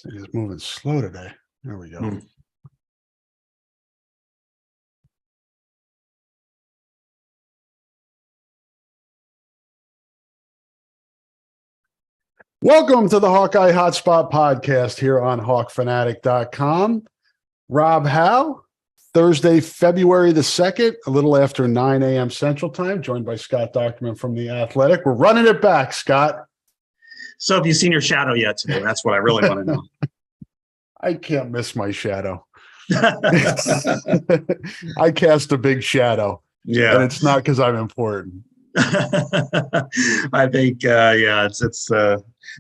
It's moving slow today. There we go. Welcome to the Hawkeye Hotspot podcast here on hawkfanatic.com. Rob Howe, Thursday, February the 2nd, a little after 9 a.m. Central Time, joined by Scott Dochterman from The Athletic. We're running it back, Scott. So have you seen your shadow yet today? That's what I really want to know. I can't miss my shadow. I cast a big shadow. Yeah. And it's not because I'm important. I think, it's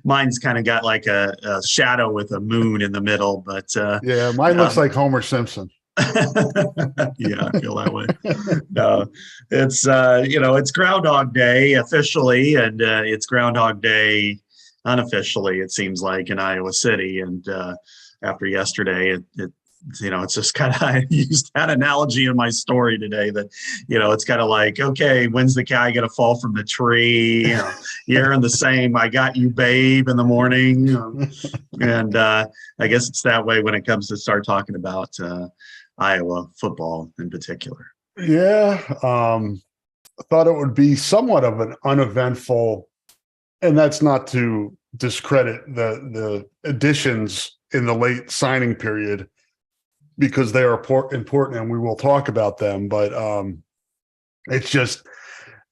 mine's kind of got like a shadow with a moon in the middle, but yeah, mine looks like Homer Simpson. Yeah, I feel that way. No, it's it's Groundhog Day officially, and it's Groundhog Day unofficially, it seems like, in Iowa City. And after yesterday, it's just kind of, I used that analogy in my story today that, it's kind of like, okay, when's the guy going to fall from the tree? You're in the same, I got you, babe, in the morning. And I guess it's that way when it comes to start talking about Iowa football in particular. Yeah. I thought it would be somewhat of an uneventful, and that's not to discredit the additions in the late signing period, because they are important and we will talk about them. But it's just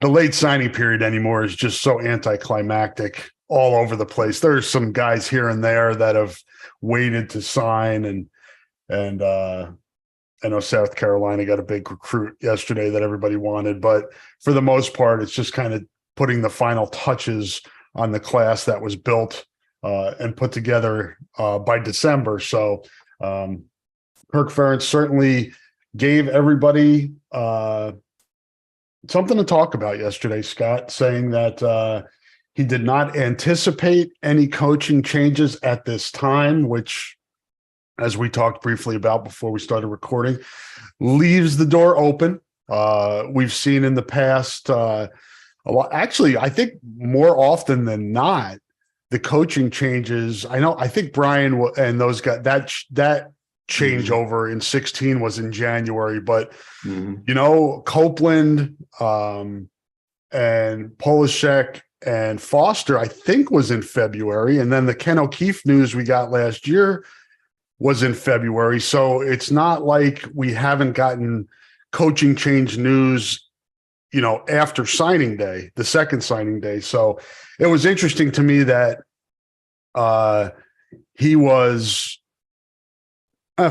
the late signing period anymore is just so anticlimactic all over the place. There's some guys here and there that have waited to sign, and I know South Carolina got a big recruit yesterday that everybody wanted, but for the most part, it's just kind of putting the final touches on the class that was built and put together by December. So Kirk Ferentz certainly gave everybody something to talk about yesterday, Scott, saying that he did not anticipate any coaching changes at this time, which, as we talked briefly about before we started recording, leaves the door open. We've seen in the past a lot. Actually, I think more often than not, the coaching changes. I think Brian and those guys, that changeover in 2016 was in January, but Copeland and Polishek and Foster, I think, was in February, and then the Ken O'Keefe news we got last year was in February. So it's not like we haven't gotten coaching change news, after signing day, the second signing day. So it was interesting to me that he was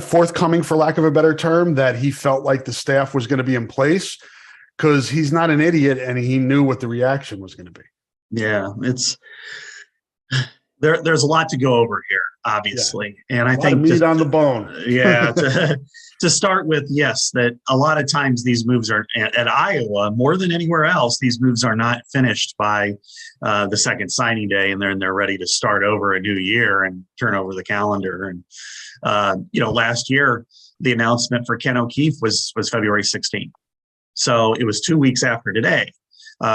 forthcoming, for lack of a better term, that he felt like the staff was going to be in place, because he's not an idiot and he knew what the reaction was going to be. Yeah, it's there's a lot to go over here, obviously. Yeah. And I think meat on the bone. Yeah. To start with, yes, that a lot of times these moves are at Iowa, more than anywhere else, these moves are not finished by the second signing day, and they're ready to start over a new year and turn over the calendar. And last year the announcement for Ken O'Keefe was February 16th. So it was 2 weeks after today.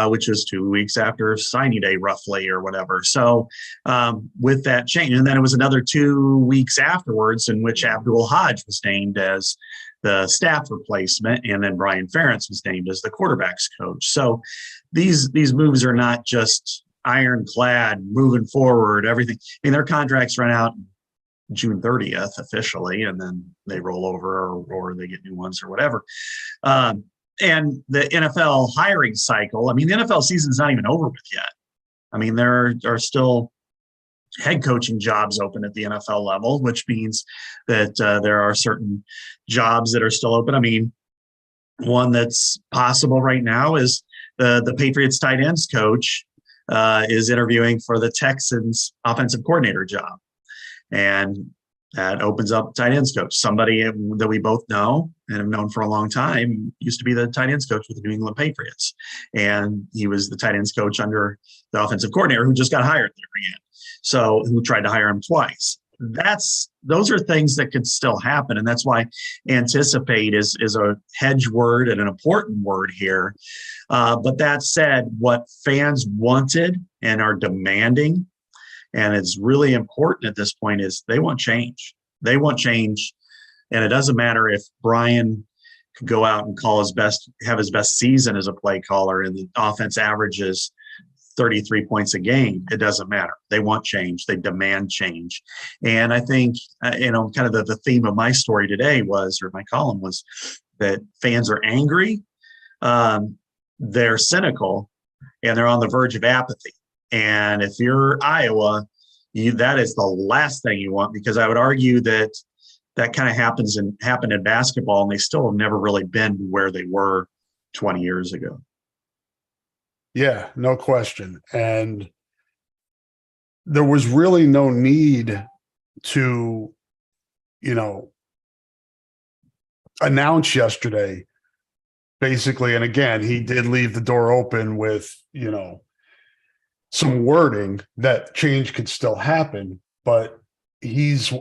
Which was 2 weeks after signing day, roughly, or whatever. So with that change, and then it was another 2 weeks afterwards in which Abdul Hodge was named as the staff replacement, and then Brian Ferentz was named as the quarterbacks coach. So these moves are not just ironclad, moving forward, everything. I mean, their contracts run out June 30th officially, and then they roll over or they get new ones or whatever. And the NFL hiring cycle, I mean, the NFL season's not even over with yet. I mean, there are still head coaching jobs open at the NFL level, which means that there are certain jobs that are still open. I mean, one that's possible right now is the Patriots tight ends coach is interviewing for the Texans offensive coordinator job. And that opens up tight ends coach. Somebody that we both know and have known for a long time used to be the tight ends coach with the New England Patriots. And he was the tight ends coach under the offensive coordinator who just got hired there again. So who tried to hire him twice. Those are things that could still happen. And that's why anticipate is a hedge word and an important word here. But that said, what fans wanted and are demanding And it's really important at this point is they want change. They want change. And it doesn't matter if Brian could go out and have his best season as a play caller and the offense averages 33 points a game. It doesn't matter. They want change. They demand change. And I think, kind of the theme of my story today or my column was that fans are angry, they're cynical, and they're on the verge of apathy. And if you're Iowa, that is the last thing you want, because I would argue that kind of happened in basketball, and they still have never really been where they were 20 years ago. Yeah, no question. And there was really no need to, announce yesterday, basically. And again, he did leave the door open with, some wording that change could still happen, but he's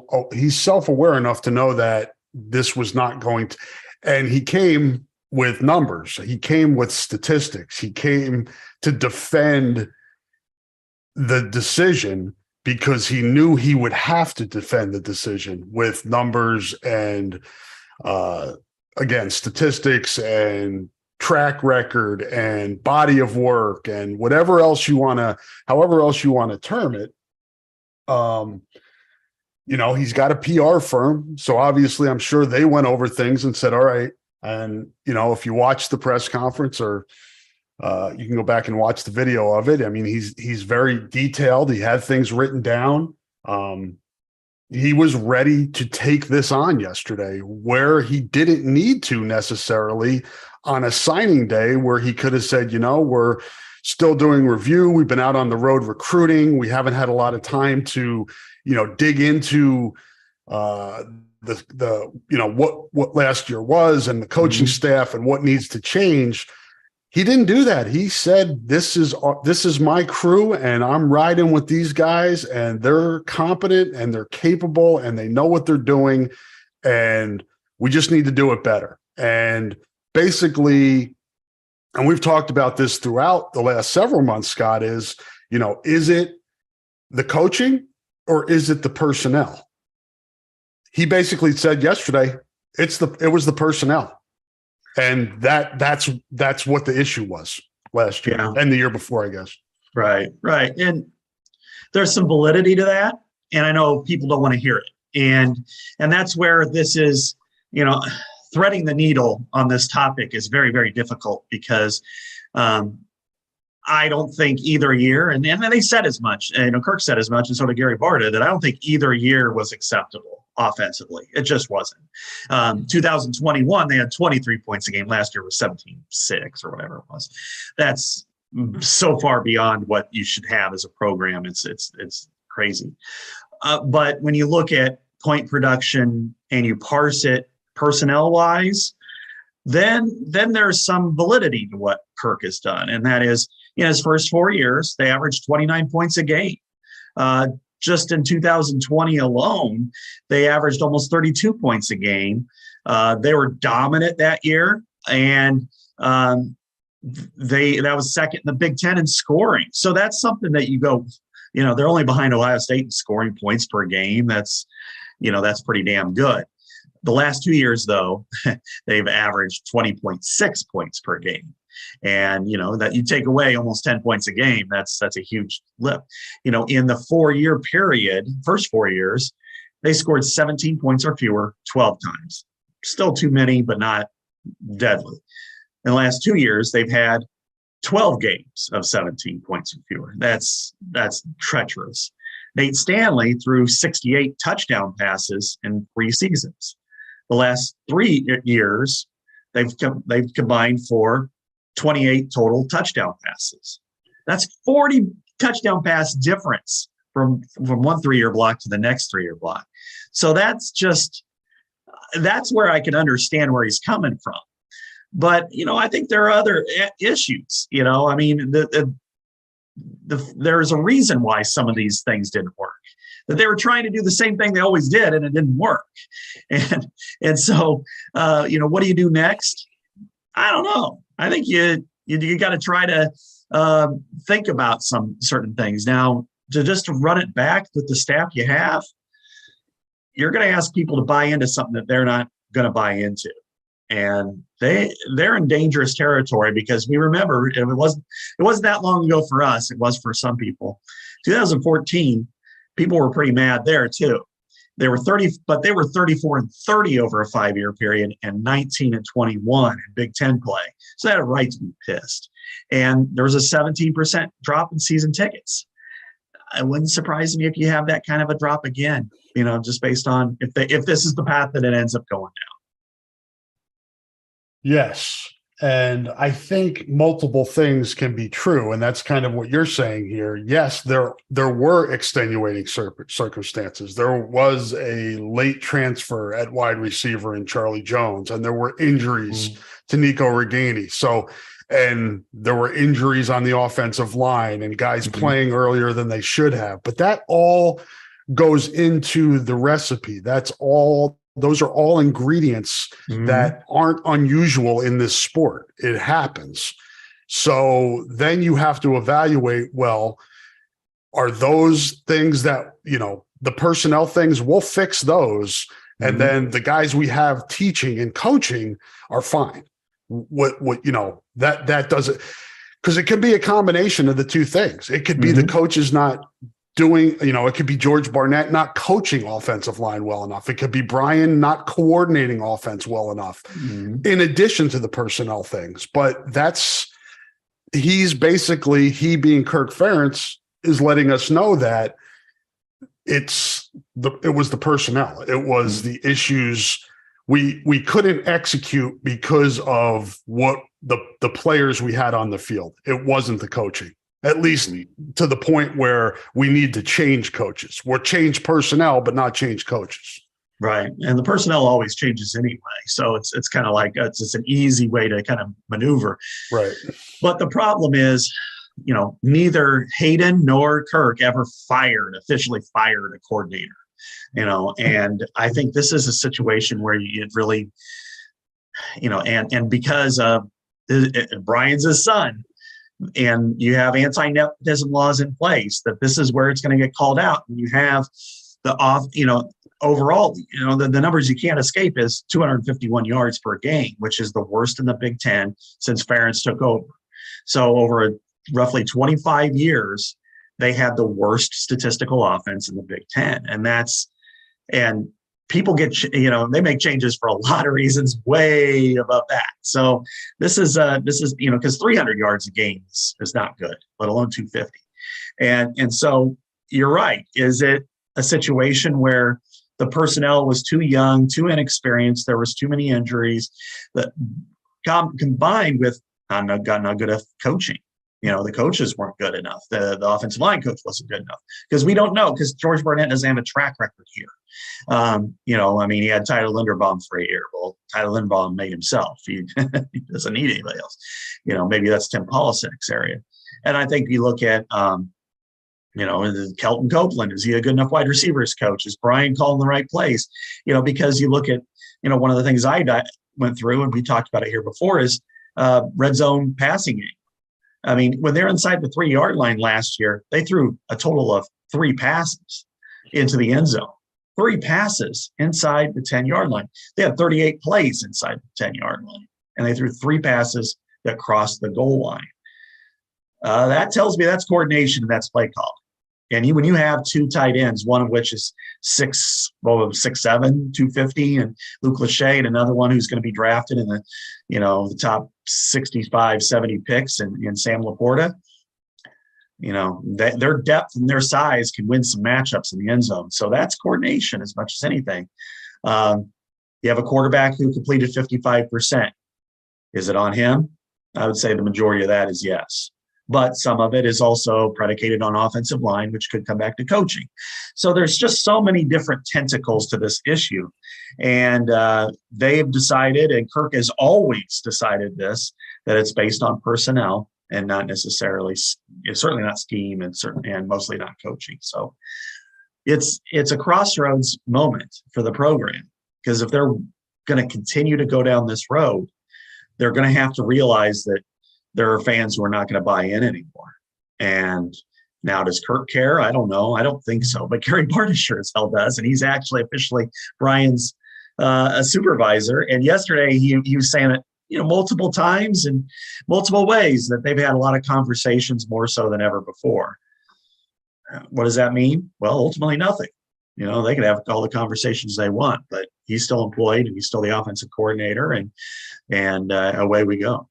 self-aware enough to know that this was not going to, and he came with numbers. He came with statistics. He came to defend the decision because he knew he would have to defend the decision with numbers and, again, statistics and track record and body of work and however else you want to term it. He's got a PR firm. So obviously I'm sure they went over things and said, all right. And, if you watch the press conference or you can go back and watch the video of it. I mean, he's very detailed. He had things written down. He was ready to take this on yesterday, where he didn't need to necessarily on a signing day, where he could have said, we're still doing review. We've been out on the road recruiting. We haven't had a lot of time to, dig into what last year was and the coaching staff and what needs to change. He didn't do that. He said, this is my crew and I'm riding with these guys and they're competent and they're capable and they know what they're doing. And we just need to do it better. And basically, and we've talked about this throughout the last several months, Scott, is it the coaching or is it the personnel? He basically said yesterday, it was the personnel. And that's what the issue was last year and the year before, I guess. Right. And there's some validity to that. And I know people don't want to hear it. And that's where this is, threading the needle on this topic is very, very difficult because I don't think either year, and they said as much, Kirk said as much, and so did Gary Barta, that I don't think either year was acceptable offensively. It just wasn't. 2021, they had 23 points a game. Last year was 17-6 or whatever it was. That's so far beyond what you should have as a program. It's crazy. But when you look at point production and you parse it personnel-wise, then there's some validity to what Kirk has done. And that is, in his first 4 years, they averaged 29 points a game. Just in 2020 alone, they averaged almost 32 points a game. They were dominant that year, and that was second in the Big Ten in scoring. So that's something that you go, they're only behind Ohio State in scoring points per game. That's pretty damn good. The last 2 years, though, they've averaged 20.6 points per game. And, that you take away almost 10 points a game, that's a huge lift. In the 4-year period, first 4 years, they scored 17 points or fewer 12 times. Still too many, but not deadly. In the last 2 years, they've had 12 games of 17 points or fewer. That's treacherous. Nate Stanley threw 68 touchdown passes in 3 seasons. The last 3 years, they've combined for 28 total touchdown passes. That's 40 touchdown pass difference from one 3-year block to the next 3-year block. So that's where I can understand where he's coming from. But, I think there are other issues. I mean, there's a reason why some of these things didn't work. That they were trying to do the same thing they always did, and it didn't work. And so, what do you do next? I don't know. I think you got to try to think about some certain things. Now, to run it back with the staff you have, you're going to ask people to buy into something that they're not going to buy into. And they're in dangerous territory, because we remember it wasn't that long ago for us. It was for some people. 2014, people were pretty mad there too. They were 34-30 over a 5-year period, and 19-21 in Big Ten play. So they had a right to be pissed. And there was a 17% drop in season tickets. It wouldn't surprise me if you have that kind of a drop again, just based on if this is the path that it ends up going down. Yes. And I think multiple things can be true. And that's kind of what you're saying here. Yes, there were extenuating circumstances. There was a late transfer at wide receiver in Charlie Jones, and there were injuries to Nico Reganey. And there were injuries on the offensive line and guys playing earlier than they should have. But that all goes into the recipe. Those are all ingredients that aren't unusual in this sport. It happens. So then you have to evaluate, well, are those things that, the personnel things, we'll fix those. And then the guys we have teaching and coaching are fine. That doesn't, because it can be a combination of the two things. It could be the coaches not doing, it could be George Barnett not coaching offensive line well enough. It could be Brian not coordinating offense well enough, in addition to the personnel things. But he being Kirk Ferentz is letting us know that it was the personnel. It was the issues we couldn't execute because of what the players we had on the field. It wasn't the coaching. At least to the point where we need to change coaches. We'll change personnel, but not change coaches. Right. And the personnel always changes anyway. So it's kind of like it's an easy way to kind of maneuver. Right. But the problem is, neither Hayden nor Kirk ever officially fired a coordinator, and I think this is a situation where it really, and because Brian's his son, and you have anti-nepotism laws in place, that this is where it's going to get called out. And you have overall, the numbers you can't escape is 251 yards per game, which is the worst in the Big Ten since Ferentz took over. So over roughly 25 years, they had the worst statistical offense in the Big Ten. And people they make changes for a lot of reasons way above that. So this is because 300 yards a game is not good, let alone 250. And so you're right. Is it a situation where the personnel was too young, too inexperienced? There was too many injuries that combined with not good enough coaching. The coaches weren't good enough. The offensive line coach wasn't good enough, because we don't know, because George Barnett doesn't have a track record here. He had Tyler Linderbaum for a year. Well, Tyler Linderbaum made himself. He doesn't need anybody else. Maybe that's Tim Polisek's area. And I think you look at, Kelton Copeland, is he a good enough wide receivers coach? Is Brian calling the right place? Because you look at, one of the things I went through, and we talked about it here before, is red zone passing game. I mean, when they're inside the 3-yard line last year, they threw a total of 3 passes into the end zone. 3 passes inside the 10-yard line. They had 38 plays inside the 10-yard line, and they threw 3 passes that crossed the goal line. That tells me that's coordination and that's play calling. And when you have 2 tight ends, one of which is 6'7", 250, and Luke Lachey, and another one who's going to be drafted in the top 65, 70 picks, and Sam Laporta, their depth and their size can win some matchups in the end zone. So that's coordination as much as anything. You have a quarterback who completed 55%. Is it on him? I would say the majority of that is yes. But some of it is also predicated on offensive line, which could come back to coaching. So there's just so many different tentacles to this issue. And they have decided, and Kirk has always decided this, that it's based on personnel and not necessarily, certainly not scheme, and mostly not coaching. So it's a crossroads moment for the program, because if they're going to continue to go down this road, they're going to have to realize that there are fans who are not going to buy in anymore. And Now, does Kirk care? I don't know. I don't think so. But Gary Barta sure as hell does. And he's actually officially Brian's a supervisor. And yesterday he was saying it, multiple times and multiple ways that they've had a lot of conversations more so than ever before. What does that mean? Well, ultimately nothing. They can have all the conversations they want, but he's still employed and he's still the offensive coordinator, and away we go.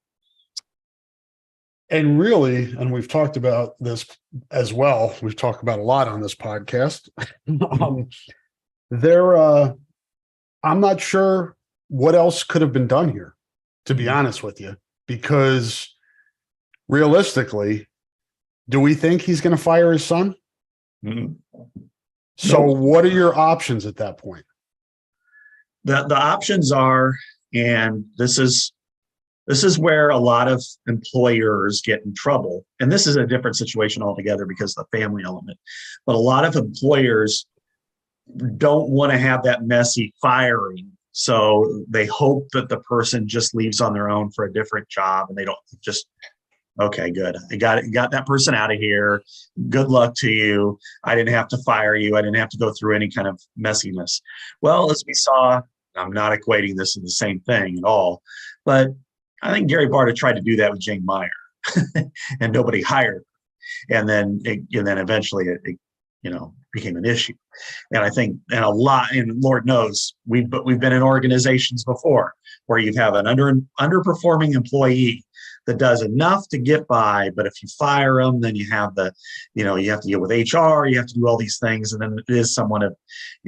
And really, and we've talked about this as well. We've talked about a lot on this podcast. I'm not sure what else could have been done here, to be honest with you, because realistically, do we think he's going to fire his son? Mm-hmm. So what are your options at that point? The options are, and this is where a lot of employers get in trouble. And this is a different situation altogether because of the family element. But a lot of employers don't want to have that messy firing. So they hope that the person just leaves on their own for a different job, and they don't just, okay, good. I got that person out of here. Good luck to you. I didn't have to fire you. I didn't have to go through any kind of messiness. Well, as we saw, I'm not equating this to the same thing at all, but I think Gary Barta tried to do that with Jane Meyer, and nobody hired her. And then eventually it became an issue. And I think, and Lord knows, we've been in organizations before where you have an underperforming employee that does enough to get by, but if you fire them, then you have you have to deal with HR, you have to do all these things, and then it is somewhat of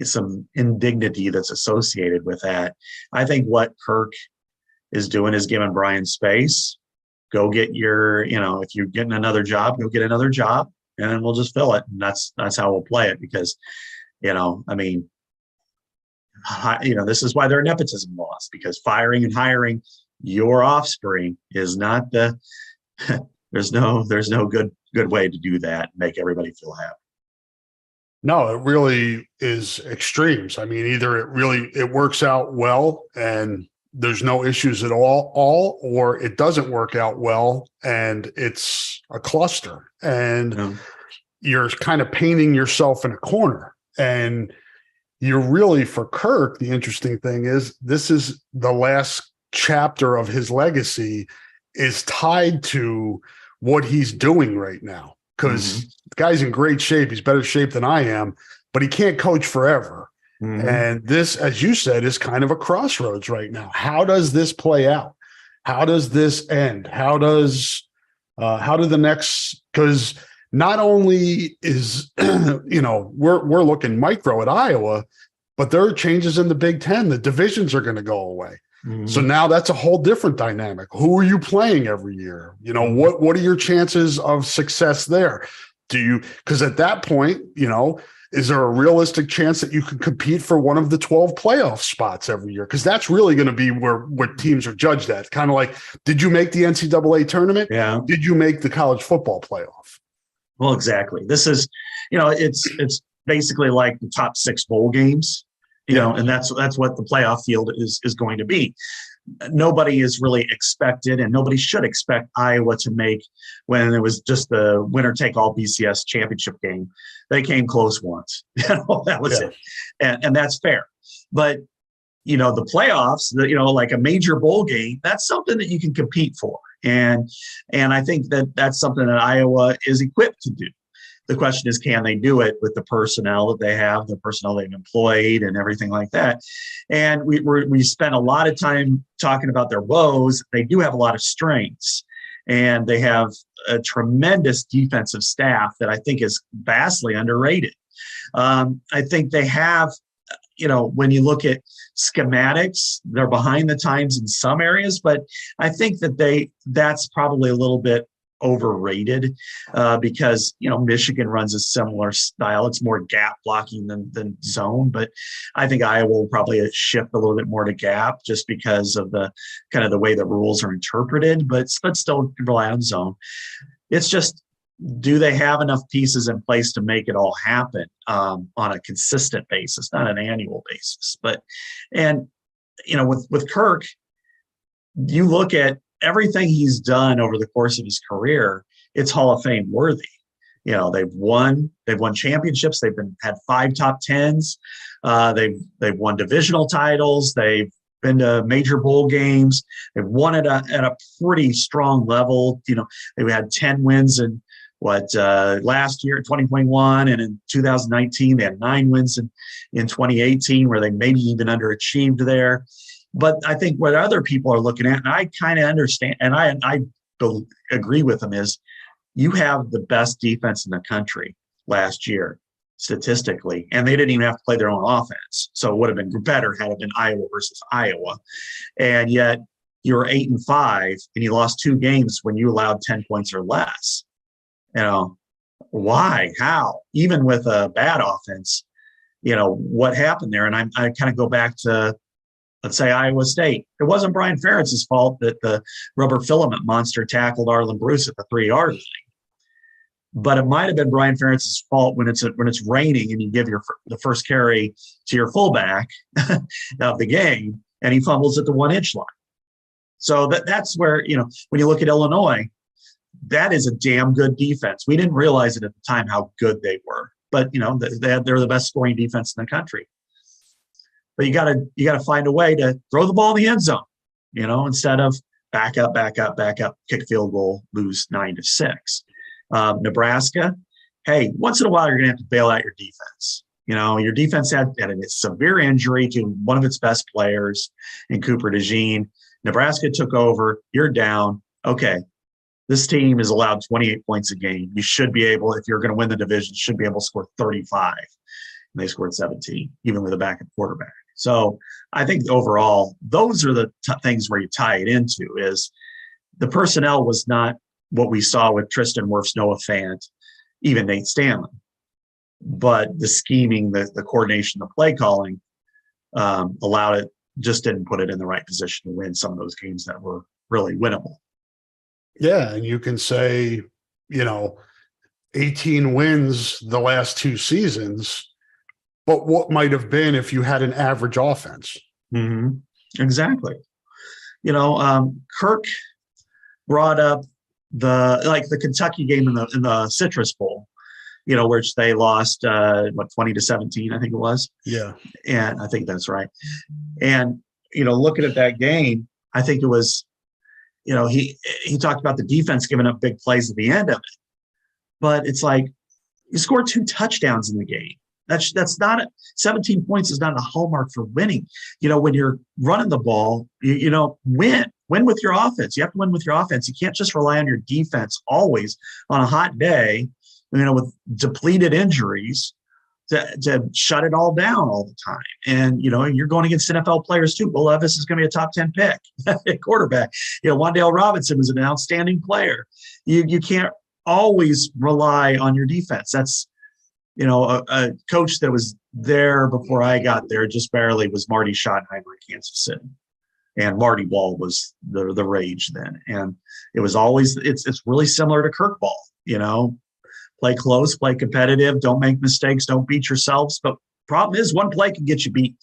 some indignity that's associated with that. I think what Kirk is doing is giving Brian space. Go get your, if you're getting another job, go get another job, and then we'll just fill it. And that's how we'll play it, because, this is why there are nepotism laws, because firing and hiring your offspring is not there's no good way to do that and make everybody feel happy. No, it really is extremes. I mean, either it works out well and there's no issues at all, or it doesn't work out well and it's a cluster, and you're kind of painting yourself in a corner. And you're really, for Kirk, the interesting thing is this is the last chapter of his legacy is tied to what he's doing right now, because the guy's in great shape. He's better shape than I am, but he can't coach forever. And this, as you said, is kind of a crossroads right now. How does this play out? How does this end? How do the next, because not only is, we're looking micro at Iowa, but there are changes in the Big Ten. The divisions are going to go away. So now that's a whole different dynamic. Who are you playing every year? What are your chances of success there? Because at that point, is there a realistic chance that you can compete for one of the 12 playoff spots every year? Because that's really going to be where teams are judged at. Kind of like, did you make the NCAA tournament? Yeah. Did you make the college football playoff? Well, exactly. This is, it's basically like the top 6 bowl games, and that's what the playoff field is going to be. Nobody is really expected, and nobody should expect Iowa to make, when it was just the winner take all BCS championship game. They came close once. That was it. And that's fair. But, the playoffs, like a major bowl game, that's something that you can compete for. And I think that's something that Iowa is equipped to do. The question is, can they do it with the personnel that they have, the personnel they've employed, and everything like that? And we spent a lot of time talking about their woes. They do have a lot of strengths, and they have a tremendous defensive staff that I think is vastly underrated. I think they have, when you look at schematics, they're behind the times in some areas, but I think that's probably a little bit overrated because Michigan runs a similar style. It's more gap blocking than zone, but I think Iowa will probably shift a little bit more to gap just because of the kind of the way the rules are interpreted, but still rely on zone. It's just, do they have enough pieces in place to make it all happen on a consistent basis, not an annual basis? With Kirk, you look at everything he's done over the course of his career, it's Hall of Fame worthy. They've won championships. They've had 5 top 10s. They've won divisional titles. They've been to major bowl games. They've won at a pretty strong level. They had 10 wins in last year in 2021, and in 2019 they had 9 wins in 2018, where they maybe even underachieved there. But I think what other people are looking at, and I kind of understand, and I agree with them, is you have the best defense in the country last year statistically, and they didn't even have to play their own offense. So it would have been better had it been Iowa versus Iowa. And yet you were 8-5 and you lost 2 games when you allowed 10 points or less. Why? How? Even with a bad offense, what happened there? And I kind of go back to, let's say, Iowa State. It wasn't Brian Ferentz's fault that the rubber filament monster tackled Arlen Bruce at the 3-yard line. But it might have been Brian Ferentz's fault when it's raining and you give the first carry to your fullback of the game and he fumbles at the 1-inch line. So that's where, when you look at Illinois, that is a damn good defense. We didn't realize it at the time how good they were, but they're the best scoring defense in the country. But you got to find a way to throw the ball in the end zone, instead of back up, kick a field goal, lose 9-6. Nebraska, hey, once in a while you're going to have to bail out your defense. Your defense had a severe injury to one of its best players in Cooper DeJean. Nebraska took over. You're down. Okay, this team is allowed 28 points a game. You should be able, if you're going to win the division, should be able to score 35. And they scored 17, even with a backup quarterback. So I think overall, those are the things where you tie it into, is the personnel was not what we saw with Tristan Wirfs, Noah Fant, even Nate Stanley. But the scheming, the coordination, the play calling allowed it, just didn't put it in the right position to win some of those games that were really winnable. Yeah, and you can say, 18 wins the last 2 seasons, but what might have been if you had an average offense? Mm-hmm. Exactly. Kirk brought up the Kentucky game in the Citrus Bowl, which they lost 20-17, I think it was. Yeah, and I think that's right. And looking at that game, I think it was, he talked about the defense giving up big plays at the end of it, but it's like you scored 2 touchdowns in the game. That's not 17 points is not a hallmark for winning. When you're running the ball, win with your offense. You have to win with your offense. You can't just rely on your defense always on a hot day, with depleted injuries to shut it all down all the time. And, you're going against NFL players too. Will Levis is going to be a top 10 pick at quarterback. Wan'Dale Robinson was an outstanding player. You can't always rely on your defense. That's, a coach that was there before I got there just barely was Marty Schottenheimer in Kansas City. And Marty Ball was the rage then. And it was always, it's really similar to Kirk Ball, play close, play competitive, don't make mistakes, don't beat yourselves. But problem is, one play can get you beat.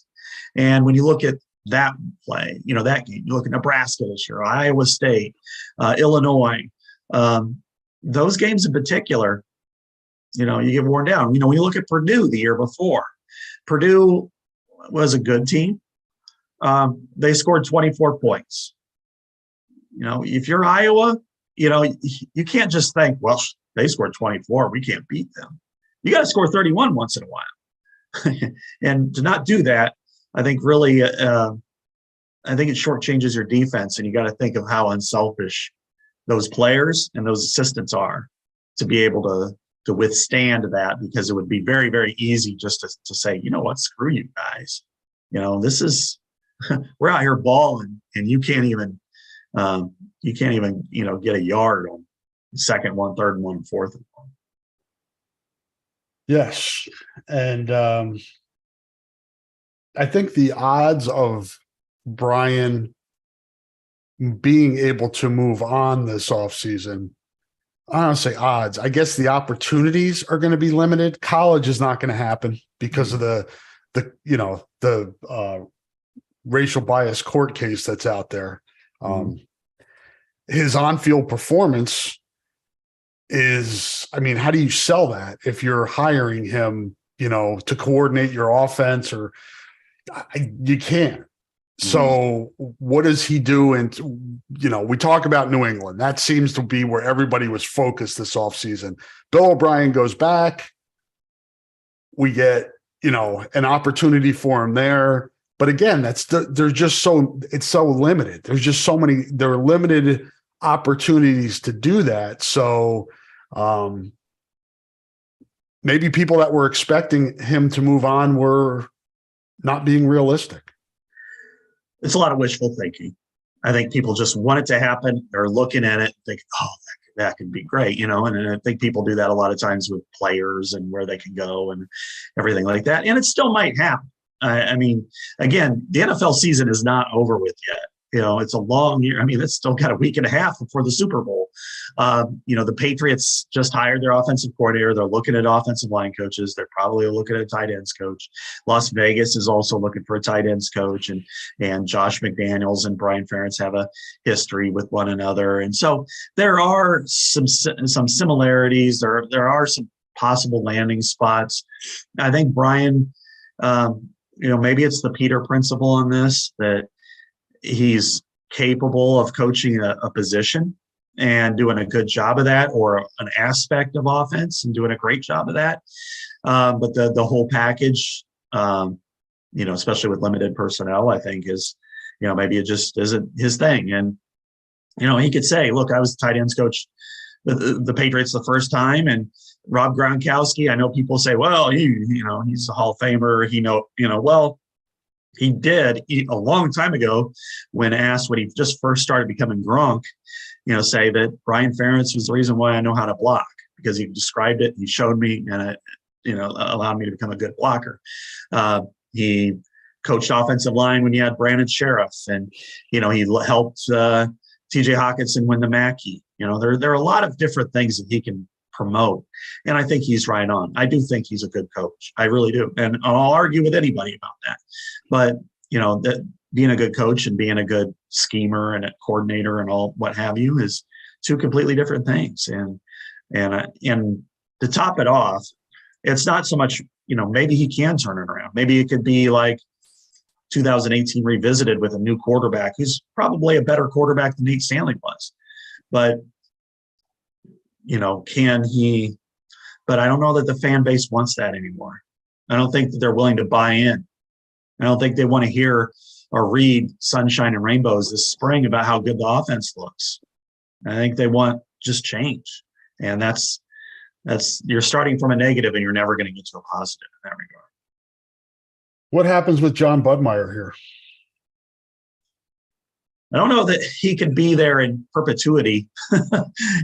And when you look at that play, that game, you look at Nebraska this year, Iowa State, Illinois, those games in particular, you get worn down. When you look at Purdue the year before, Purdue was a good team. They scored 24 points. If you're Iowa, you can't just think, well, they scored 24, we can't beat them. You got to score 31 once in a while. And to not do that, I think really, I think it shortchanges your defense, and you got to think of how unselfish those players and those assistants are to be able to withstand that, because it would be very, very easy just to say, what, screw you guys. This is, we're out here balling, and you can't even get a yard on second one, third and one, fourth and one. Yes. And I think the odds of Brian being able to move on this offseason, I don't say odds, I guess the opportunities are going to be limited. College is not going to happen because of the racial bias court case that's out there. His on-field performance is I mean, how do you sell that if you're hiring him, to coordinate your offense you can't. So what does he do? And, we talk about New England. That seems to be where everybody was focused this offseason. Bill O'Brien goes back. We get, an opportunity for him there. But again, it's so limited. There's just there are limited opportunities to do that. So maybe people that were expecting him to move on were not being realistic. It's a lot of wishful thinking. I think people just want it to happen. They're looking at it, think, oh, that could be great, and I think people do that a lot of times with players and where they can go and everything like that. And it still might happen. I mean, again, the NFL season is not over with yet. It's a long year. I mean, it's still got a week and a half before the Super Bowl. The Patriots just hired their offensive coordinator. They're looking at offensive line coaches. They're probably looking at a tight ends coach. Las Vegas is also looking for a tight ends coach, and Josh McDaniels and Brian Ferentz have a history with one another. And so there are some similarities. There are some possible landing spots. I think Brian, maybe it's the Peter principle on this, that he's capable of coaching a position and doing a good job of that, or an aspect of offense and doing a great job of that. But the whole package, especially with limited personnel, I think is, maybe it just isn't his thing. And, he could say, look, I was the tight ends coach the Patriots the first time, and Rob Gronkowski, I know people say, well, he's a Hall of Famer. Well, he did a long time ago when asked when he just first started becoming Gronk, say that Brian Ferentz was the reason why I know how to block, because he described it, he showed me, and it, allowed me to become a good blocker. He coached offensive line when he had Brandon Sheriff, and, he helped TJ Hawkinson win the Mackey. There are a lot of different things that he can promote. And I think he's right on. I do think he's a good coach. I really do. And I'll argue with anybody about that. But, that being a good coach and being a good schemer and a coordinator and all what have you is two completely different things. And to top it off, it's not so much, maybe he can turn it around. Maybe it could be like 2018 revisited with a new quarterback who's probably a better quarterback than Nate Stanley was. But, can he? But I don't know that the fan base wants that anymore. I don't think that they're willing to buy in. I don't think they want to hear or read sunshine and rainbows this spring about how good the offense looks. I think they want just change. And that's you're starting from a negative and you're never going to get to a positive in that regard. What happens with John Budmeyer here? I don't know that he could be there in perpetuity,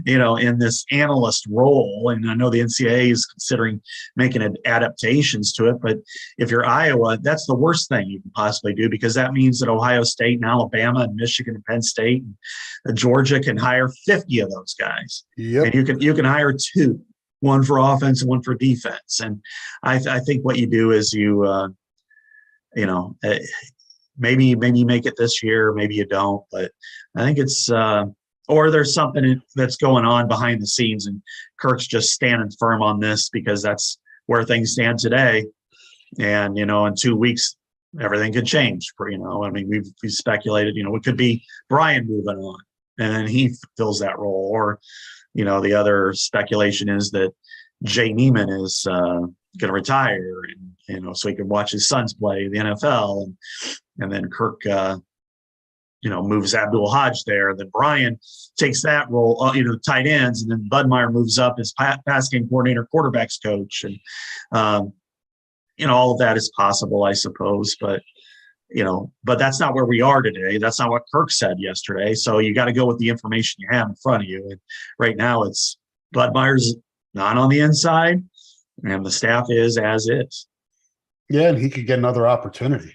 in this analyst role. And I know the NCAA is considering making adaptations to it. But if you're Iowa, that's the worst thing you can possibly do, because that means that Ohio State and Alabama and Michigan and Penn State and Georgia can hire 50 of those guys. Yep. And you can hire two, one for offense and one for defense. And I think what you do is maybe you make it this year, maybe you don't, but I think it's or there's something that's going on behind the scenes, and Kirk's just standing firm on this because that's where things stand today. And in 2 weeks everything could change. We've speculated, it could be Brian moving on and then he fills that role, or the other speculation is that Jay Neiman is going to retire, and so he can watch his sons play the NFL, and then Kirk, moves Abdul Hodge there. And then Brian takes that role, tight ends, and then Budmeyer moves up as pass game coordinator, quarterbacks coach, and all of that is possible, I suppose. But but that's not where we are today. That's not what Kirk said yesterday. So you got to go with the information you have in front of you. And right now, it's Budmeyer's not on the inside, and the staff is as is. Yeah, and he could get another opportunity.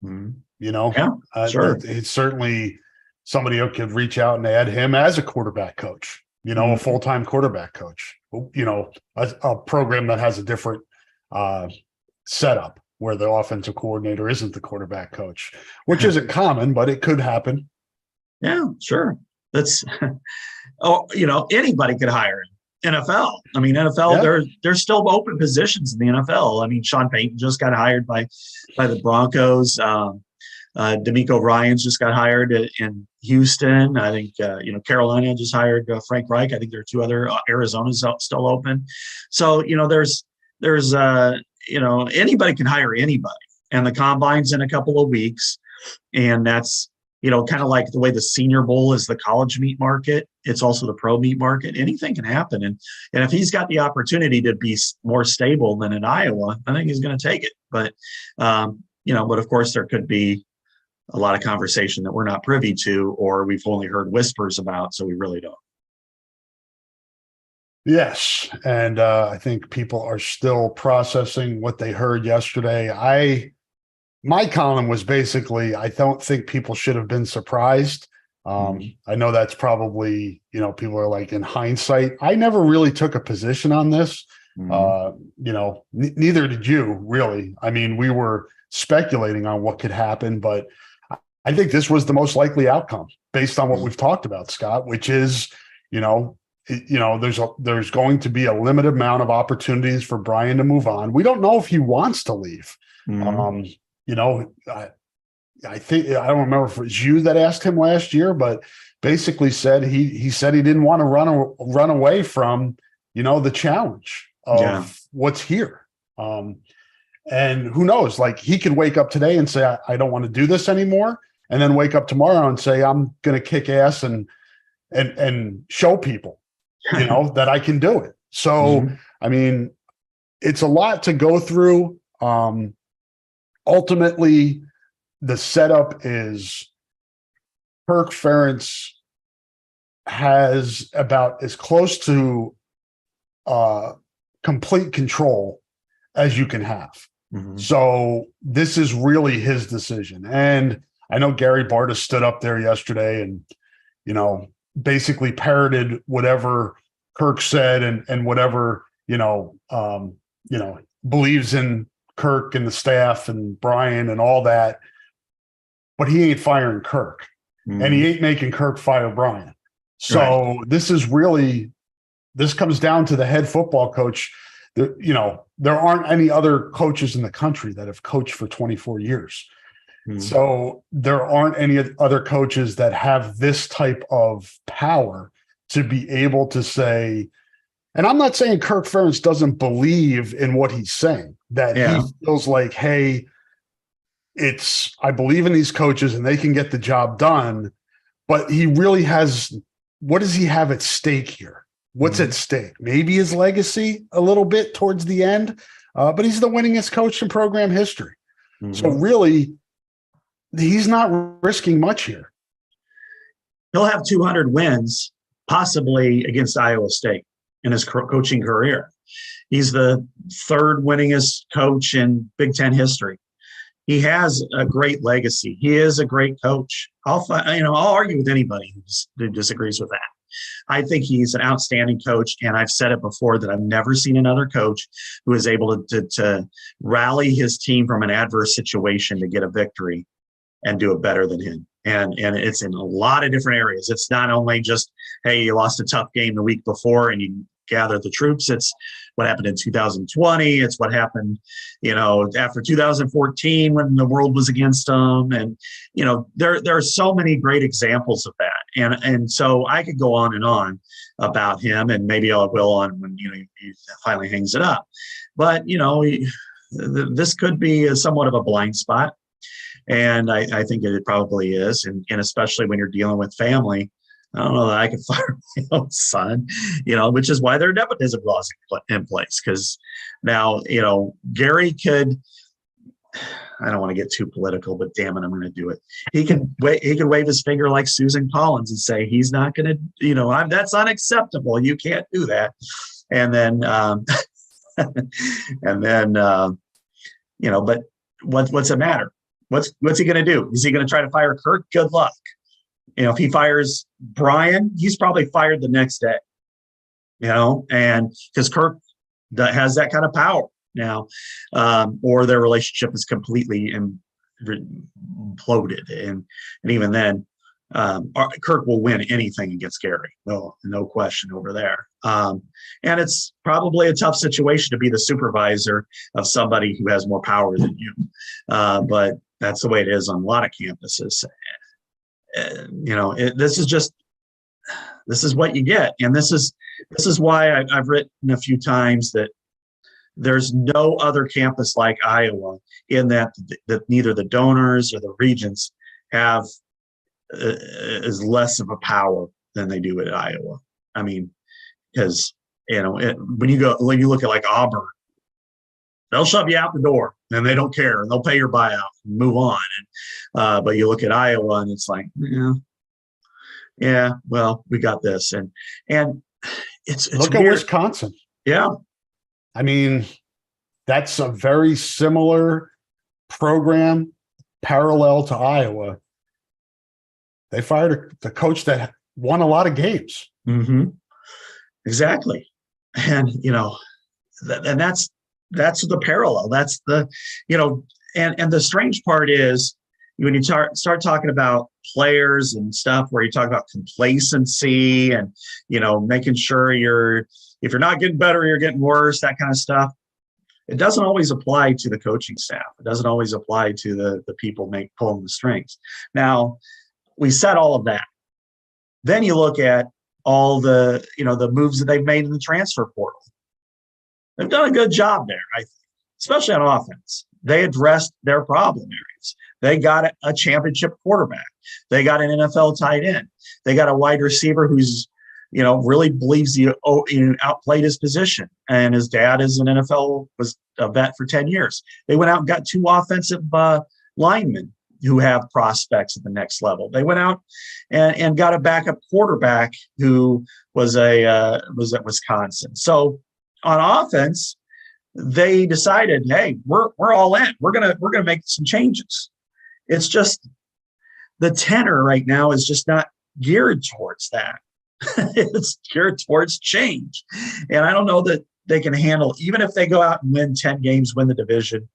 Mm-hmm. Yeah, sure. It's certainly somebody who could reach out and add him as a quarterback coach, Mm-hmm. a full-time quarterback coach, a program that has a different setup where the offensive coordinator isn't the quarterback coach, which isn't common, but it could happen. Yeah, sure. That's, anybody could hire him. NFL. I mean, NFL, Yeah. there's still open positions in the NFL. I mean, Sean Payton just got hired by the Broncos. D'Amico Ryans just got hired in Houston. I think Carolina just hired Frank Reich. I think there are two other. Arizona's still open. So there's anybody can hire anybody, and the combine's in a couple of weeks, and that's kind of like the way the Senior Bowl is the college meat market. It's also the pro meat market. Anything can happen, and if he's got the opportunity to be more stable than in Iowa, I think he's going to take it. But but of course there could be a lot of conversation that we're not privy to, or we've only heard whispers about, so we really don't. Yes. And I think people are still processing what they heard yesterday. My column was basically, I don't think people should have been surprised. I know that's probably, people are like, in hindsight, I never really took a position on this. Neither did you really. I mean, we were speculating on what could happen, but I think this was the most likely outcome based on what we've talked about, Scott, which is, there's going to be a limited amount of opportunities for Brian to move on. We don't know if he wants to leave. I think, I don't remember if it was you that asked him last year, but basically said he said he didn't want to run away from, the challenge of what's here. And who knows, like he could wake up today and say, I don't want to do this anymore. And then wake up tomorrow and say, I'm going to kick ass and show people, that I can do it. So, I mean, it's a lot to go through. Ultimately, the setup is Kirk Ferentz has about as close to complete control as you can have. So this is really his decision. And I know Gary Barta stood up there yesterday and, basically parroted whatever Kirk said and whatever, believes in Kirk and the staff and Brian and all that. But he ain't firing Kirk and he ain't making Kirk fire Brian. So this comes down to the head football coach. There aren't any other coaches in the country that have coached for 24 years. So there aren't any other coaches that have this type of power to be able to say, and I'm not saying Kirk Ferentz doesn't believe in what he's saying, that he feels like, hey, I believe in these coaches and they can get the job done, but he really what does he have at stake here? What's at stake? Maybe his legacy a little bit towards the end, but he's the winningest coach in program history. So really, he's not risking much here. He'll have 200 wins, possibly against Iowa State in his coaching career. He's the third winningest coach in Big Ten history. He has a great legacy. He is a great coach. I'll argue with anybody who disagrees with that. I think he's an outstanding coach, and I've said it before that I've never seen another coach who is able to rally his team from an adverse situation to get a victory and do it better than him. And it's in a lot of different areas. It's not only just, hey, you lost a tough game the week before and you gather the troops. It's what happened in 2020. It's what happened, after 2014 when the world was against them. And, there are so many great examples of that. And so I could go on about him, and maybe I will on when, he finally hangs it up. But, this could be somewhat of a blind spot. And I think it probably is. And especially when you're dealing with family, I don't know that I could fire my own son, which is why there are nepotism laws in place. Because now, Gary could, I don't want to get too political, but damn it, I'm going to do it. He could wave his finger like Susan Collins and say, he's not going to, that's unacceptable. You can't do that. And then, but what's the matter? What's he going to do? Is he going to try to fire Kirk? Good luck. If he fires Brian, he's probably fired the next day, and because Kirk has that kind of power now, or their relationship is completely imploded. And even then, Kirk will win anything against Gary. No question over there. And it's probably a tough situation to be the supervisor of somebody who has more power than you. But that's the way it is on a lot of campuses. This is what you get. And this is why I've written a few times that there's no other campus like Iowa, in that neither the donors or the regents have is less of a power than they do at Iowa. I mean, because when you look at like Auburn, they'll shove you out the door and they don't care, and they'll pay your buyout and move on. And but you look at Iowa and it's like, yeah, well, we got this, and it's look weird. At Wisconsin. Yeah, I mean, that's a very similar program, parallel to Iowa. They fired the coach that won a lot of games. Mm-hmm. Exactly. And, and that's the parallel. That's the, and the strange part is when you start talking about players and stuff where you talk about complacency and, making sure if you're not getting better, you're getting worse, that kind of stuff. It doesn't always apply to the coaching staff. It doesn't always apply to the people pulling the strings. Now, we said all of that. Then you look at all the moves that they've made in the transfer portal. They've done a good job there, I think, especially on offense. They addressed their problem areas. They got a championship quarterback. They got an NFL tight end. They got a wide receiver who's, really believes he outplayed his position. And his dad was a vet for 10 years. They went out and got 2 offensive linemen who have prospects at the next level. They went out and got a backup quarterback who was at Wisconsin. So on offense, they decided, hey, we're all in. We're gonna make some changes. It's just the tenor right now is just not geared towards that. It's geared towards change. And I don't know that they can handle, even if they go out and win 10 games, win the division,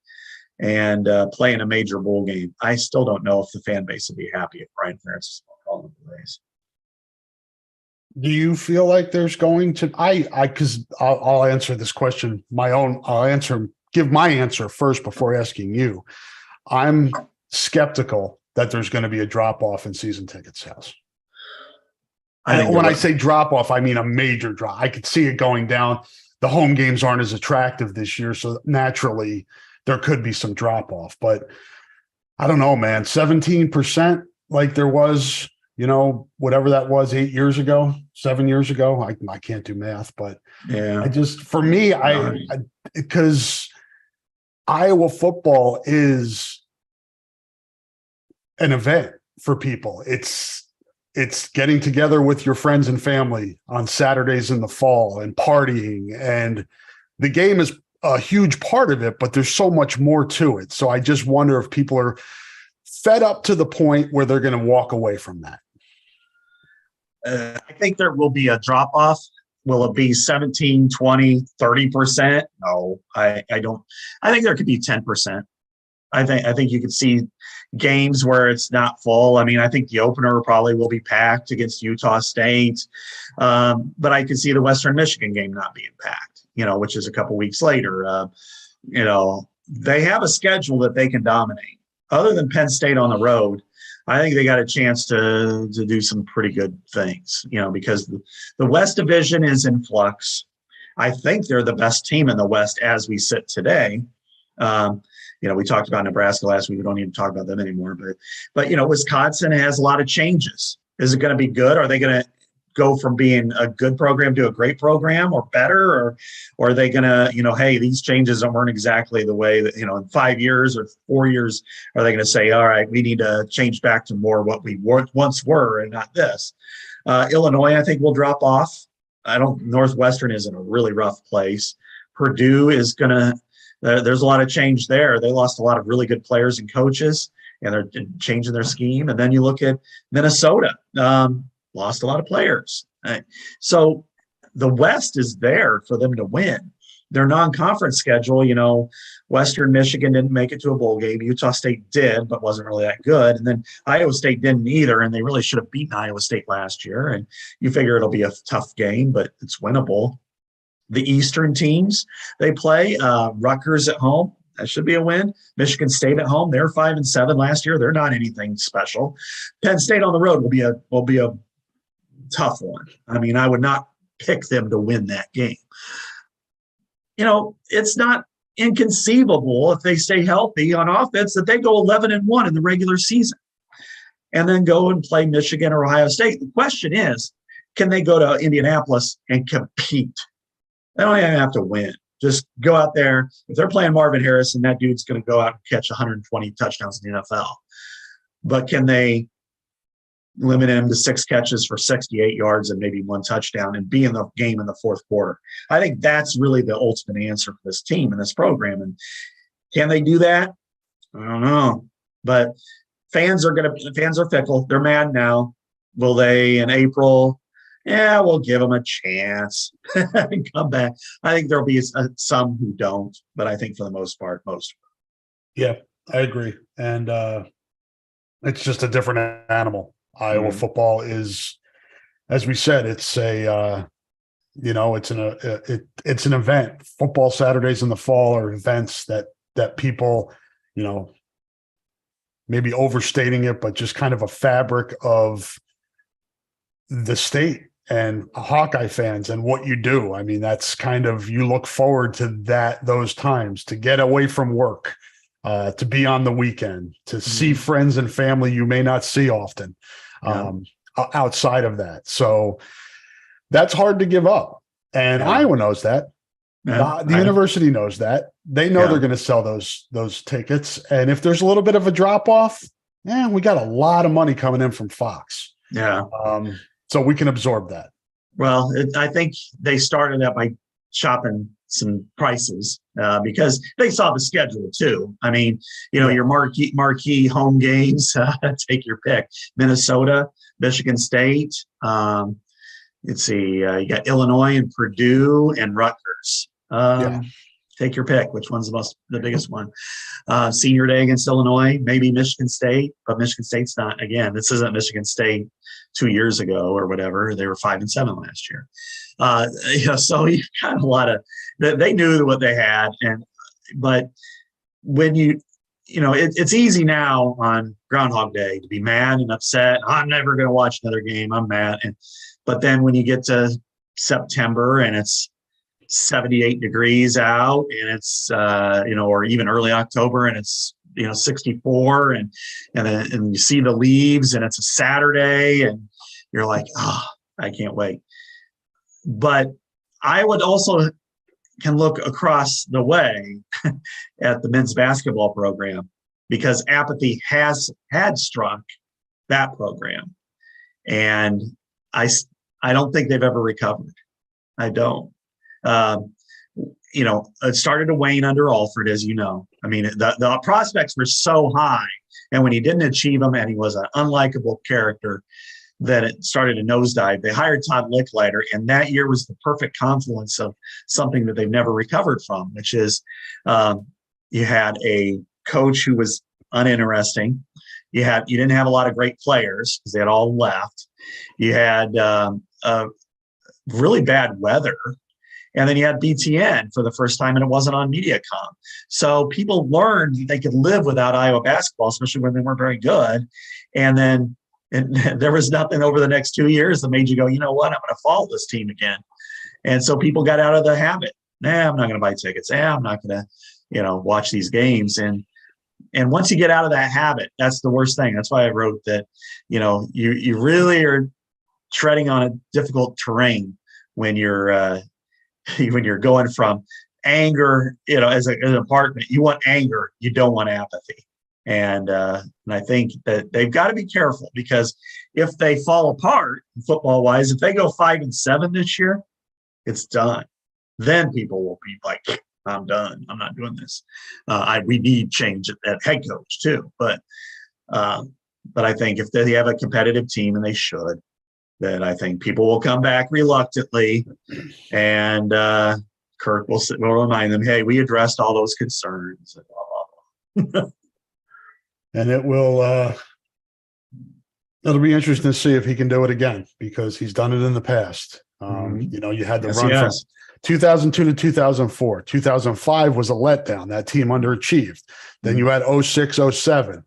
and play in a major bowl game. I still don't know if the fan base would be happy if Brian Ferentz is calling the plays. Do you feel like there's going to because I'll answer this question give my answer first before asking you. I'm skeptical that there's going to be a drop off in season ticket sales. When I say drop off, I mean a major drop. I could see it going down. The home games aren't as attractive this year, so naturally there could be some drop off, but I don't know, man, 17% like there was, whatever that was 7 years ago. I can't do math, but yeah, for me, because Iowa football is an event for people. It's getting together with your friends and family on Saturdays in the fall and partying, and the game is a huge part of it, but there's so much more to it. So I just wonder if people are fed up to the point where they're going to walk away from that. I think there will be a drop off. Will it be 17, 20, 30%? No, I don't. I think there could be 10%. I think you could see games where it's not full. I mean, I think the opener probably will be packed against Utah State. But I could see the Western Michigan game not being packed, which is a couple weeks later. They have a schedule that they can dominate. Other than Penn State on the road, I think they got a chance to do some pretty good things, because the West Division is in flux. I think they're the best team in the West as we sit today. We talked about Nebraska last week. We don't need to talk about them anymore. But Wisconsin has a lot of changes. Is it going to be good? Are they going to go from being a good program to a great program or better? Or are they going to, hey, these changes weren't exactly the way that, in 5 years or 4 years, are they going to say, all right, we need to change back to more what we once were and not this? Illinois, I think, will drop off. Northwestern is in a really rough place. Purdue is going to, there's a lot of change there. They lost a lot of really good players and coaches, and they're changing their scheme. And then you look at Minnesota, lost a lot of players. So the West is there for them to win. their non-conference schedule, you know, Western Michigan didn't make it to a bowl game. Utah State did, but wasn't really that good. And then Iowa State didn't either, and they really should have beaten Iowa State last year. And you figure it'll be a tough game, but it's winnable. The Eastern teams they play, Rutgers at home, that should be a win. Michigan State at home, they're 5-7 last year. They're not anything special. Penn State on the road will be a tough one. I mean, I would not pick them to win that game. You know, it's not inconceivable if they stay healthy on offense that they go 11-1 in the regular season and then go and play Michigan or Ohio State. The question is, can they go to Indianapolis and compete? They don't even have to win. Just go out there. If they're playing Marvin Harrison, that dude's going to go out and catch 120 touchdowns in the NFL. But can they limit him to 6 catches for 68 yards and maybe 1 touchdown and be in the game in the fourth quarter? I think that's really the ultimate answer for this team and this program. And can they do that? I don't know. But fans are fickle. They're mad now. Will they in April? Yeah, we'll give them a chance and come back. I think there'll be some who don't, but I think for the most part, most. Yeah, I agree. And it's just a different animal. Iowa football is, as we said, it's a, it's an event. Football Saturdays in the fall are events that people, maybe overstating it, but just kind of a fabric of the state and Hawkeye fans and what you do. I mean, that's kind of, you look forward to those times to get away from work, to be on the weekend, to see friends and family you may not see often outside of that. So that's hard to give up. And Iowa knows that. The university knows that. They know they're going to sell those tickets. And if there's a little bit of a drop off, we got a lot of money coming in from Fox. Yeah. So we can absorb that. Well, I think they started that by chopping some prices because they saw the schedule too. I mean, your marquee home games, take your pick. Minnesota, Michigan State. Let's see, you got Illinois and Purdue and Rutgers. Take your pick. Which one's the biggest one? Senior day against Illinois, maybe Michigan State, but Michigan State's not. Again, this isn't Michigan State 2 years ago or whatever. They were 5-7 last year. So you've got a lot of. They knew what they had, but when it's easy now on Groundhog Day to be mad and upset. I'm never going to watch another game. I'm mad, but then when you get to September and it's 78 degrees out and it's or even early October and it's 64 and you see the leaves and it's a Saturday and you're like, I can't wait. But I would also can look across the way at the men's basketball program because apathy had struck that program, and I don't think they've ever recovered. I don't. It started to wane under Alford, as you know. I mean, the prospects were so high, and when he didn't achieve them, and he was an unlikable character, that it started to nosedive. They hired Todd Licklider, and that year was the perfect confluence of something that they've never recovered from, which is you had a coach who was uninteresting. You didn't have a lot of great players because they had all left. You had really bad weather. And then you had BTN for the first time, and it wasn't on MediaCom. So people learned they could live without Iowa basketball, especially when they weren't very good. And then there was nothing over the next 2 years that made you go, you know what, I'm going to follow this team again. And so people got out of the habit. I'm not going to buy tickets. I'm not going to, watch these games. And once you get out of that habit, that's the worst thing. That's why I wrote that, you really are treading on a difficult terrain when you're going from anger, as an apartment, you want anger, you don't want apathy. And I think that they've got to be careful because if they fall apart football wise, if they go 5-7 this year, it's done. Then people will be like, I'm done. I'm not doing this. We need change at head coach too. But I think if they have a competitive team, and they should, then I think people will come back reluctantly and Kirk will remind them, hey, we addressed all those concerns. And blah, blah, blah. And it'll be interesting to see if he can do it again, because he's done it in the past. You had the run from 2002 to 2004. 2005 was a letdown. That team underachieved. Then you had 06, 07,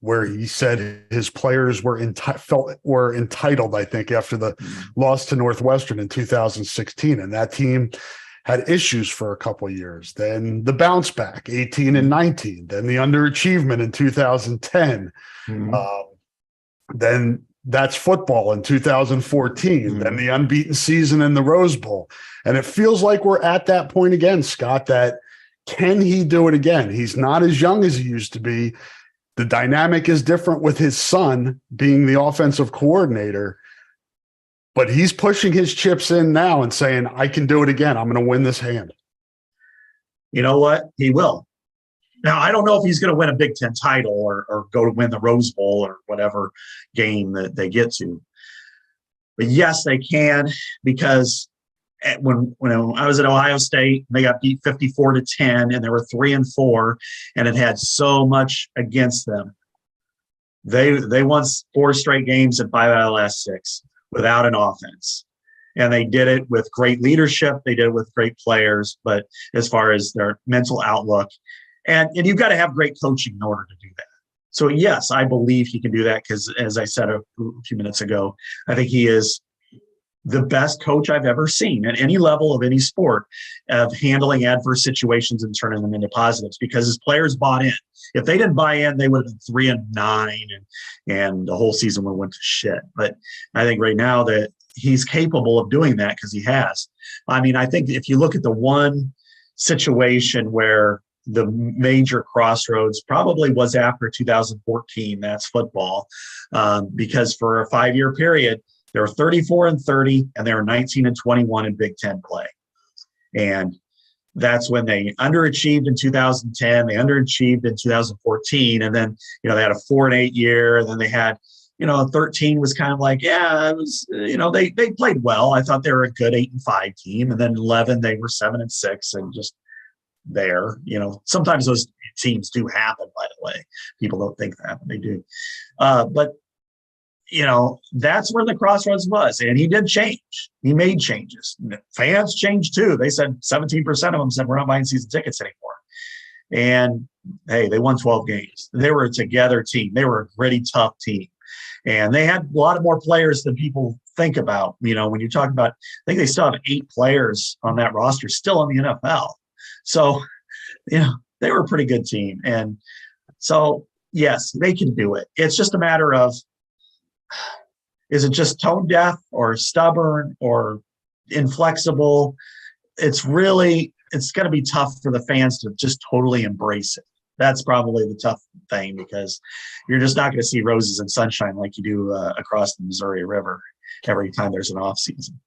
where he said his players were entitled, I think, after the loss to Northwestern in 2016. And that team had issues for a couple of years. Then the bounce back, 18 and 19. Then the underachievement in 2010. Then that's football in 2014. Then the unbeaten season in the Rose Bowl. And it feels like we're at that point again, Scott, that can he do it again? He's not as young as he used to be. The dynamic is different with his son being the offensive coordinator. But he's pushing his chips in now and saying, I can do it again. I'm going to win this hand. You know what? He will. Now, I don't know if he's going to win a Big Ten title or go to win the Rose Bowl or whatever game that they get to. But yes, they can, because when I was at Ohio State, they got beat 54-10, and they were 3-4, and it had so much against them. They won 4 straight games and 5 out of the last 6 without an offense. And they did it with great leadership. They did it with great players, but as far as their mental outlook, and you've got to have great coaching in order to do that. So yes, I believe he can do that, because as I said a few minutes ago, I think he is the best coach I've ever seen at any level of any sport of handling adverse situations and turning them into positives, because his players bought in. If they didn't buy in, they would have been 3-9 and the whole season would have went to shit. But I think right now that he's capable of doing that, because he has. I mean, I think if you look at the one situation where the major crossroads probably was after 2014, that's football, because for a 5-year period, they were 34-30, and they were 19-21 in Big Ten play. And that's when they underachieved in 2010. They underachieved in 2014. And then, they had a 4-8 year. And then they had, 13 was kind of like, yeah, it was, they played well. I thought they were a good 8-5 team. And then 11, they were 7-6 and just there. Sometimes those teams do happen, by the way. People don't think that, but they do. But that's where the crossroads was. And he did change. He made changes. Fans changed too. They said 17% of them said, we're not buying season tickets anymore. And hey, they won 12 games. They were a together team. They were a gritty, tough team. And they had a lot more players than people think about. When you talk about, I think they still have 8 players on that roster still in the NFL. So, they were a pretty good team. And so, yes, they can do it. It's just a matter of, is it just tone deaf or stubborn or inflexible? It's going to be tough for the fans to just totally embrace it. That's probably the tough thing, because you're just not going to see roses and sunshine like you do across the Missouri River every time there's an off season.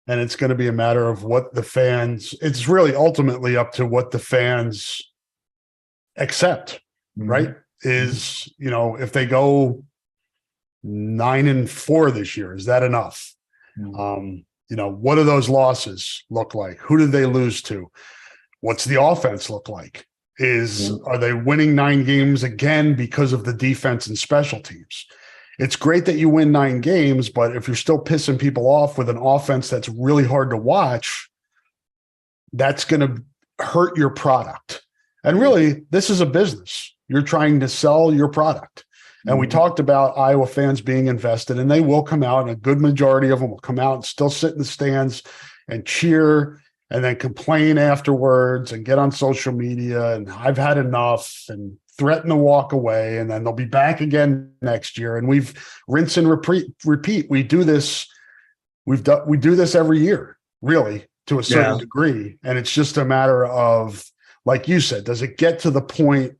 And it's going to be a matter of what the fans, it's really ultimately up to what the fans accept, right? Is, if they go 9-4 this year, is that enough? What do those losses look like? Who did they lose to? What's the offense look like? Are they winning 9 games again because of the defense and special teams? It's great that you win 9 games, but if you're still pissing people off with an offense that's really hard to watch, that's going to hurt your product. And really, this is a business. You're trying to sell your product. And we talked about Iowa fans being invested, and they will come out, and a good majority of them will come out and still sit in the stands and cheer and then complain afterwards and get on social media and I've had enough and threaten to walk away, and then they'll be back again next year. And we've rinse and repeat. We do this. We do this every year, really, to a certain degree. And it's just a matter of, like you said, does it get to the point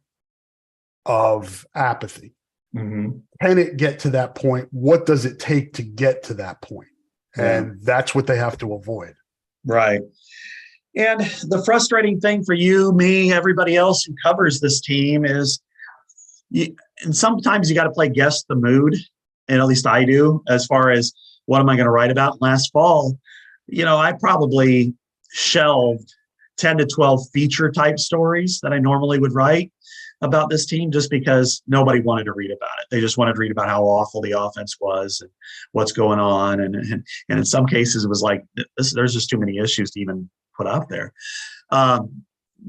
of apathy? Can it get to that point? What does it take to get to that point? And that's what they have to avoid. Right. And the frustrating thing for you, me, everybody else who covers this team is, and sometimes you got to play guess the mood, and at least I do, as far as what am I going to write about last fall. I probably shelved 10 to 12 feature type stories that I normally would write about this team just because nobody wanted to read about it. They just wanted to read about how awful the offense was and what's going on. And in some cases, it was like, there's just too many issues to even put out there.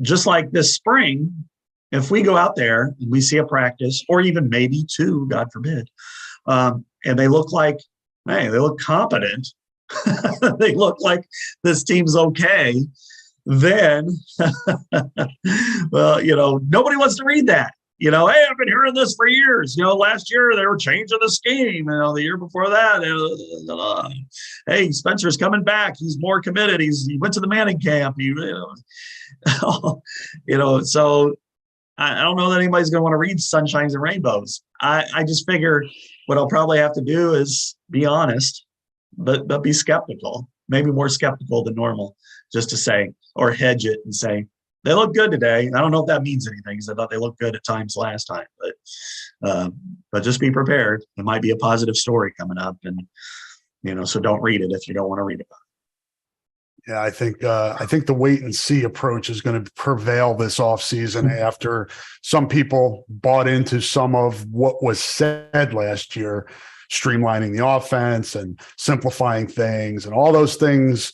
Just like this spring, if we go out there and we see a practice or even maybe two, God forbid, and they look like, hey, they look competent. They look like this team's okay. Then, well, nobody wants to read that. Hey, I've been hearing this for years. Last year they were changing the scheme. The year before that, hey, Spencer's coming back. He's more committed. He went to the Manning camp. So I don't know that anybody's going to want to read Sunshines and Rainbows. I just figure what I'll probably have to do is be honest, but be skeptical, maybe more skeptical than normal, just to say, or hedge it and say, they look good today. I don't know if that means anything because I thought they looked good at times last time, but just be prepared. It might be a positive story coming up, and so don't read it if you don't want to read about it. Yeah, I think the wait and see approach is going to prevail this offseason after some people bought into some of what was said last year, streamlining the offense and simplifying things and all those things.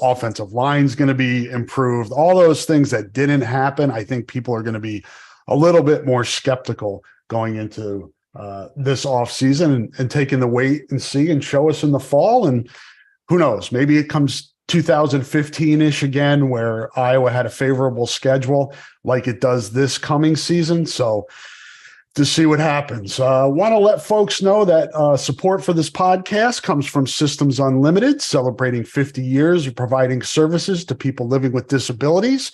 Offensive line's going to be improved. All those things that didn't happen, I think people are going to be a little bit more skeptical going into this offseason and taking the wait and see and show us in the fall. And who knows, maybe it comes 2015-ish again, where Iowa had a favorable schedule like it does this coming season. So to see what happens. Want to let folks know that support for this podcast comes from Systems Unlimited, celebrating 50 years of providing services to people living with disabilities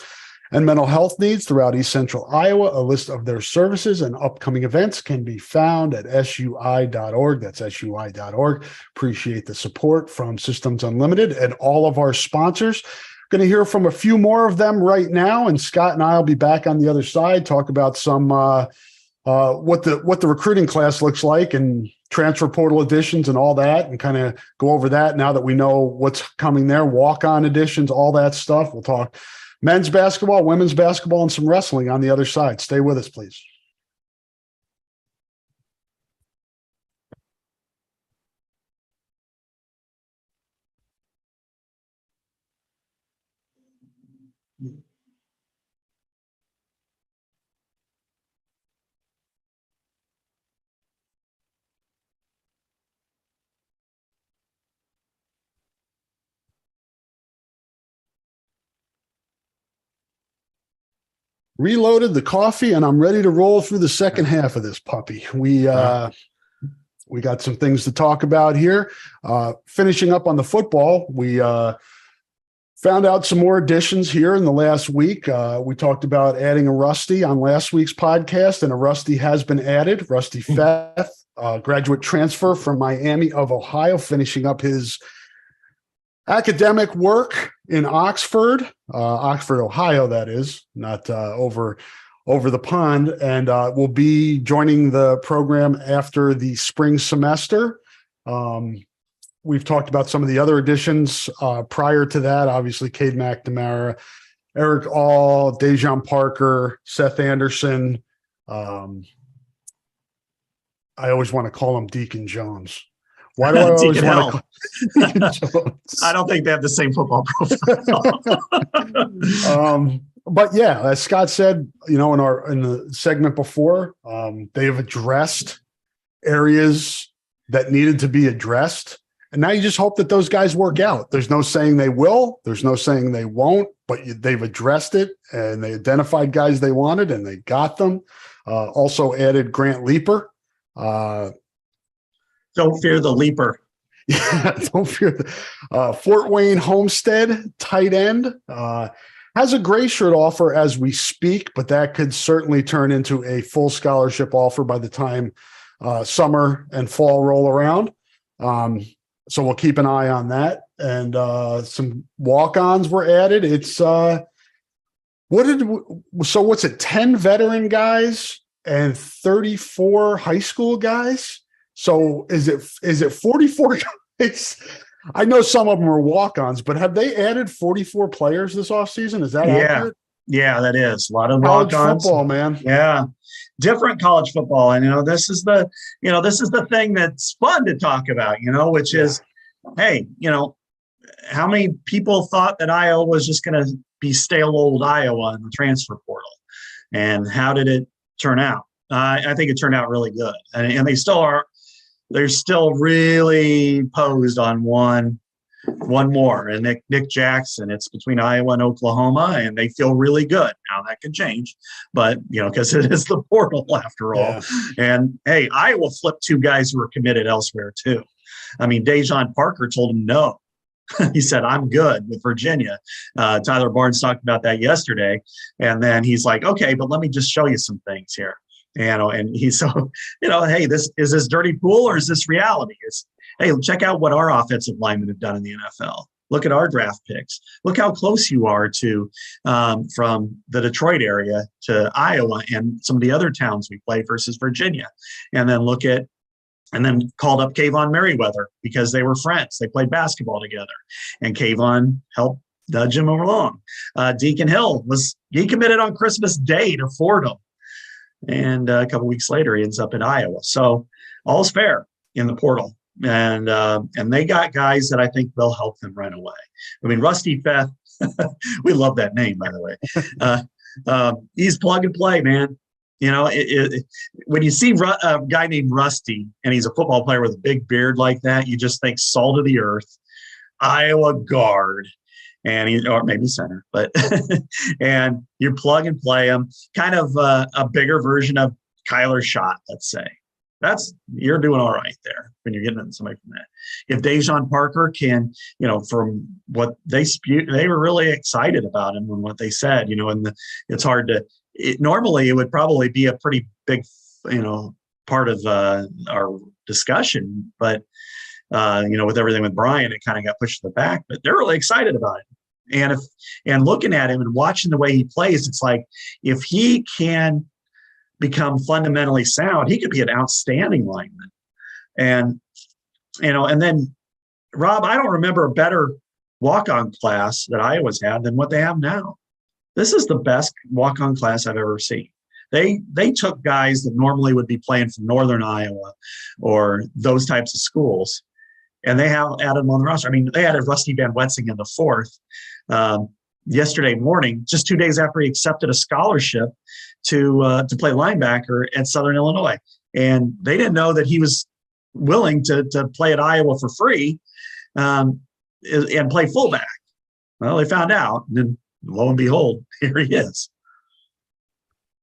and mental health needs throughout East Central Iowa. A list of their services and upcoming events can be found at sui.org. That's sui.org. Appreciate the support from Systems Unlimited and all of our sponsors. Going to hear from a few more of them right now, and Scott and I will be back on the other side, talk about some what the recruiting class looks like and transfer portal additions and all that, and kind of go over that now that we know what's coming there, walk-on additions, all that stuff. We'll talk men's basketball, women's basketball, and some wrestling on the other side. Stay with us, please. Reloaded the coffee, and I'm ready to roll through the second half of this puppy. We got some things to talk about here. Finishing up on the football, we found out some more additions here in the last week. We talked about adding a Rusty on last week's podcast, and a Rusty has been added. Rusty Feth, graduate transfer from Miami of Ohio, finishing up his academic work in Oxford, Ohio, that is, not over the pond, and will be joining the program after the spring semester. We've talked about some of the other additions prior to that, obviously Cade McNamara, Eric All, Dejon Parker, Seth Anderson. I always want to call him Deacon Jones. Why do I always want to call Deacon Jones? I don't think they have the same football profile. But yeah, as Scott said, in the segment before, they have addressed areas that needed to be addressed. And now you just hope that those guys work out. There's no saying they will. There's no saying they won't, but they've addressed it, and they identified guys they wanted, and they got them. Also added Grant Leaper. Don't fear the leaper. Yeah, don't fear the Fort Wayne Homestead tight end. Has a gray shirt offer as we speak, but that could certainly turn into a full scholarship offer by the time summer and fall roll around. So we'll keep an eye on that. And some walk-ons were added. It's what's it? 10 veteran guys and 34 high school guys. So is it 44 guys? I know some of them are walk-ons, but have they added 44 players this offseason? Is that Yeah. accurate? Yeah, that is a lot of College walk-ons. football, man. Yeah. Different college football. And, this is the thing that's fun to talk about, which is, hey, how many people thought that Iowa was just going to be stale old Iowa in the transfer portal? And how did it turn out? I think it turned out really good. And they still are. They're still really posed on one more, and Nick Jackson. It's between Iowa and Oklahoma, and they feel really good. Now that could change, but because it is the portal after all. Yeah. And hey, Iowa flipped 2 guys who were committed elsewhere too. I mean, Dejon Parker told him no. He said, "I'm good with Virginia." Tyler Barnes talked about that yesterday, and then he's like, "Okay, but let me just show you some things here." And he's so, hey, this is this dirty pool or is this reality? Hey, check out what our offensive linemen have done in the NFL. Look at our draft picks. Look how close you are to from the Detroit area to Iowa and some of the other towns we play versus Virginia. And then called up Kayvon Merriweather because they were friends. They played basketball together. And Kayvon helped nudge him along. Deacon Hill he committed on Christmas Day to Fordham. And a couple weeks later, he ends up in Iowa. So all's fair in the portal. And they got guys that I think will help them right away. I mean, Rusty Feth, we love that name, by the way. He's plug and play, man. When you see a guy named Rusty and he's a football player with a big beard like that, you just think salt of the earth, Iowa guard. Or maybe center, but and you plug and play him, kind of a bigger version of Kyler Schott, let's say. You're doing all right there when you're getting somebody from that. If Dejon Parker can, from what they spewed, they were really excited about him and what they said, and it's hard to. Normally, it would probably be a pretty big, part of our discussion, but. With everything with Brian, it kind of got pushed to the back, but they're really excited about it. And looking at him and watching the way he plays, it's like if he can become fundamentally sound, he could be an outstanding lineman. And then Rob, I don't remember a better walk-on class that Iowa's had than what they have now. This is the best walk-on class I've ever seen. They took guys that normally would be playing from Northern Iowa or those types of schools, and they have added them on the roster. I mean, they added Rusty Van Wetzing in the 4th yesterday morning, just 2 days after he accepted a scholarship to play linebacker at Southern Illinois. And they didn't know that he was willing to play at Iowa for free and play fullback. Well, they found out, and then lo and behold, here he is.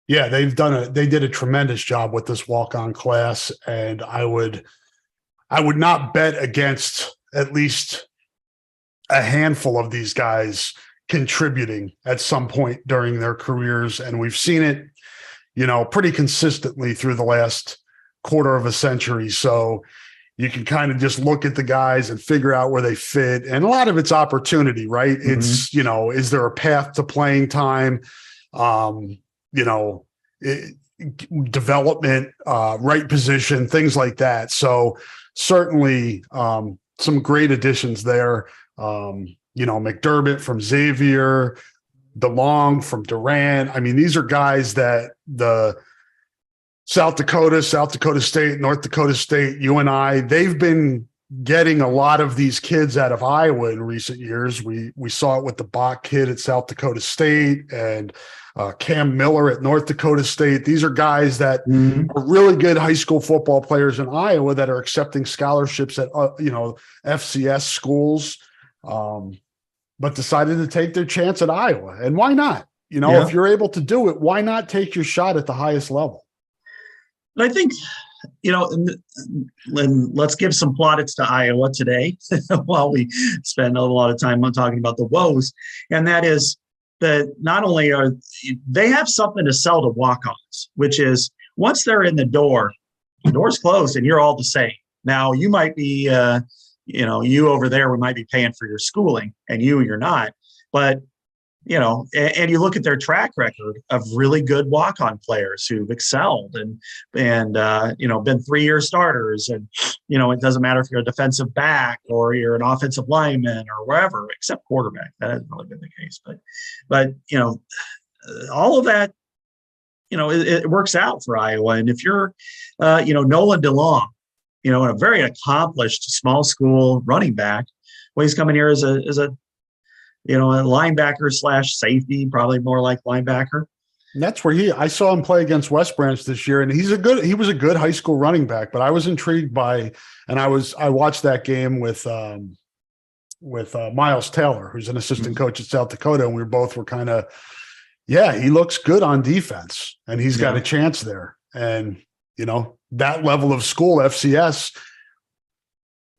Yeah, they did a tremendous job with this walk-on class, and I would not bet against at least a handful of these guys contributing at some point during their careers. And we've seen it, pretty consistently through the last quarter of a century. So you can kind of just look at the guys and figure out where they fit. And a lot of it's opportunity, right? Mm-hmm. It's, is there a path to playing time? Development, right position, things like that. So certainly some great additions there. McDermott from Xavier, DeLong from Durant. I mean, these are guys that the South Dakota State, North Dakota State, UNI, they've been getting a lot of these kids out of Iowa in recent years. We saw it with the Bach kid at South Dakota State and Cam Miller at North Dakota State. These are guys that are really good high school football players in Iowa that are accepting scholarships at FCS schools, but decided to take their chance at Iowa. And why not? If you're able to do it, why not take your shot at the highest level? And I think, and let's give some plaudits to Iowa today while we spend a lot of time on talking about the woes. And that is that not only are they have something to sell to walk-ons, which is once they're in the door's closed and you're all the same. Now you might be, you over there, we might be paying for your schooling and you're not, but and you look at their track record of really good walk-on players who've excelled and been 3-year starters. And, it doesn't matter if you're a defensive back or you're an offensive lineman or wherever, except quarterback. That hasn't really been the case. But all of that, it works out for Iowa. And if you're, Nolan DeLong, a very accomplished small school running back, well, he's coming here as a linebacker / safety, probably more like linebacker. And that's where I saw him play against West Branch this year, and he was a good high school running back. But I was intrigued by, and I watched that game with Miles Taylor, who's an assistant coach at South Dakota, and we both were kind of, he looks good on defense, and he's got a chance there. And that level of school, FCS,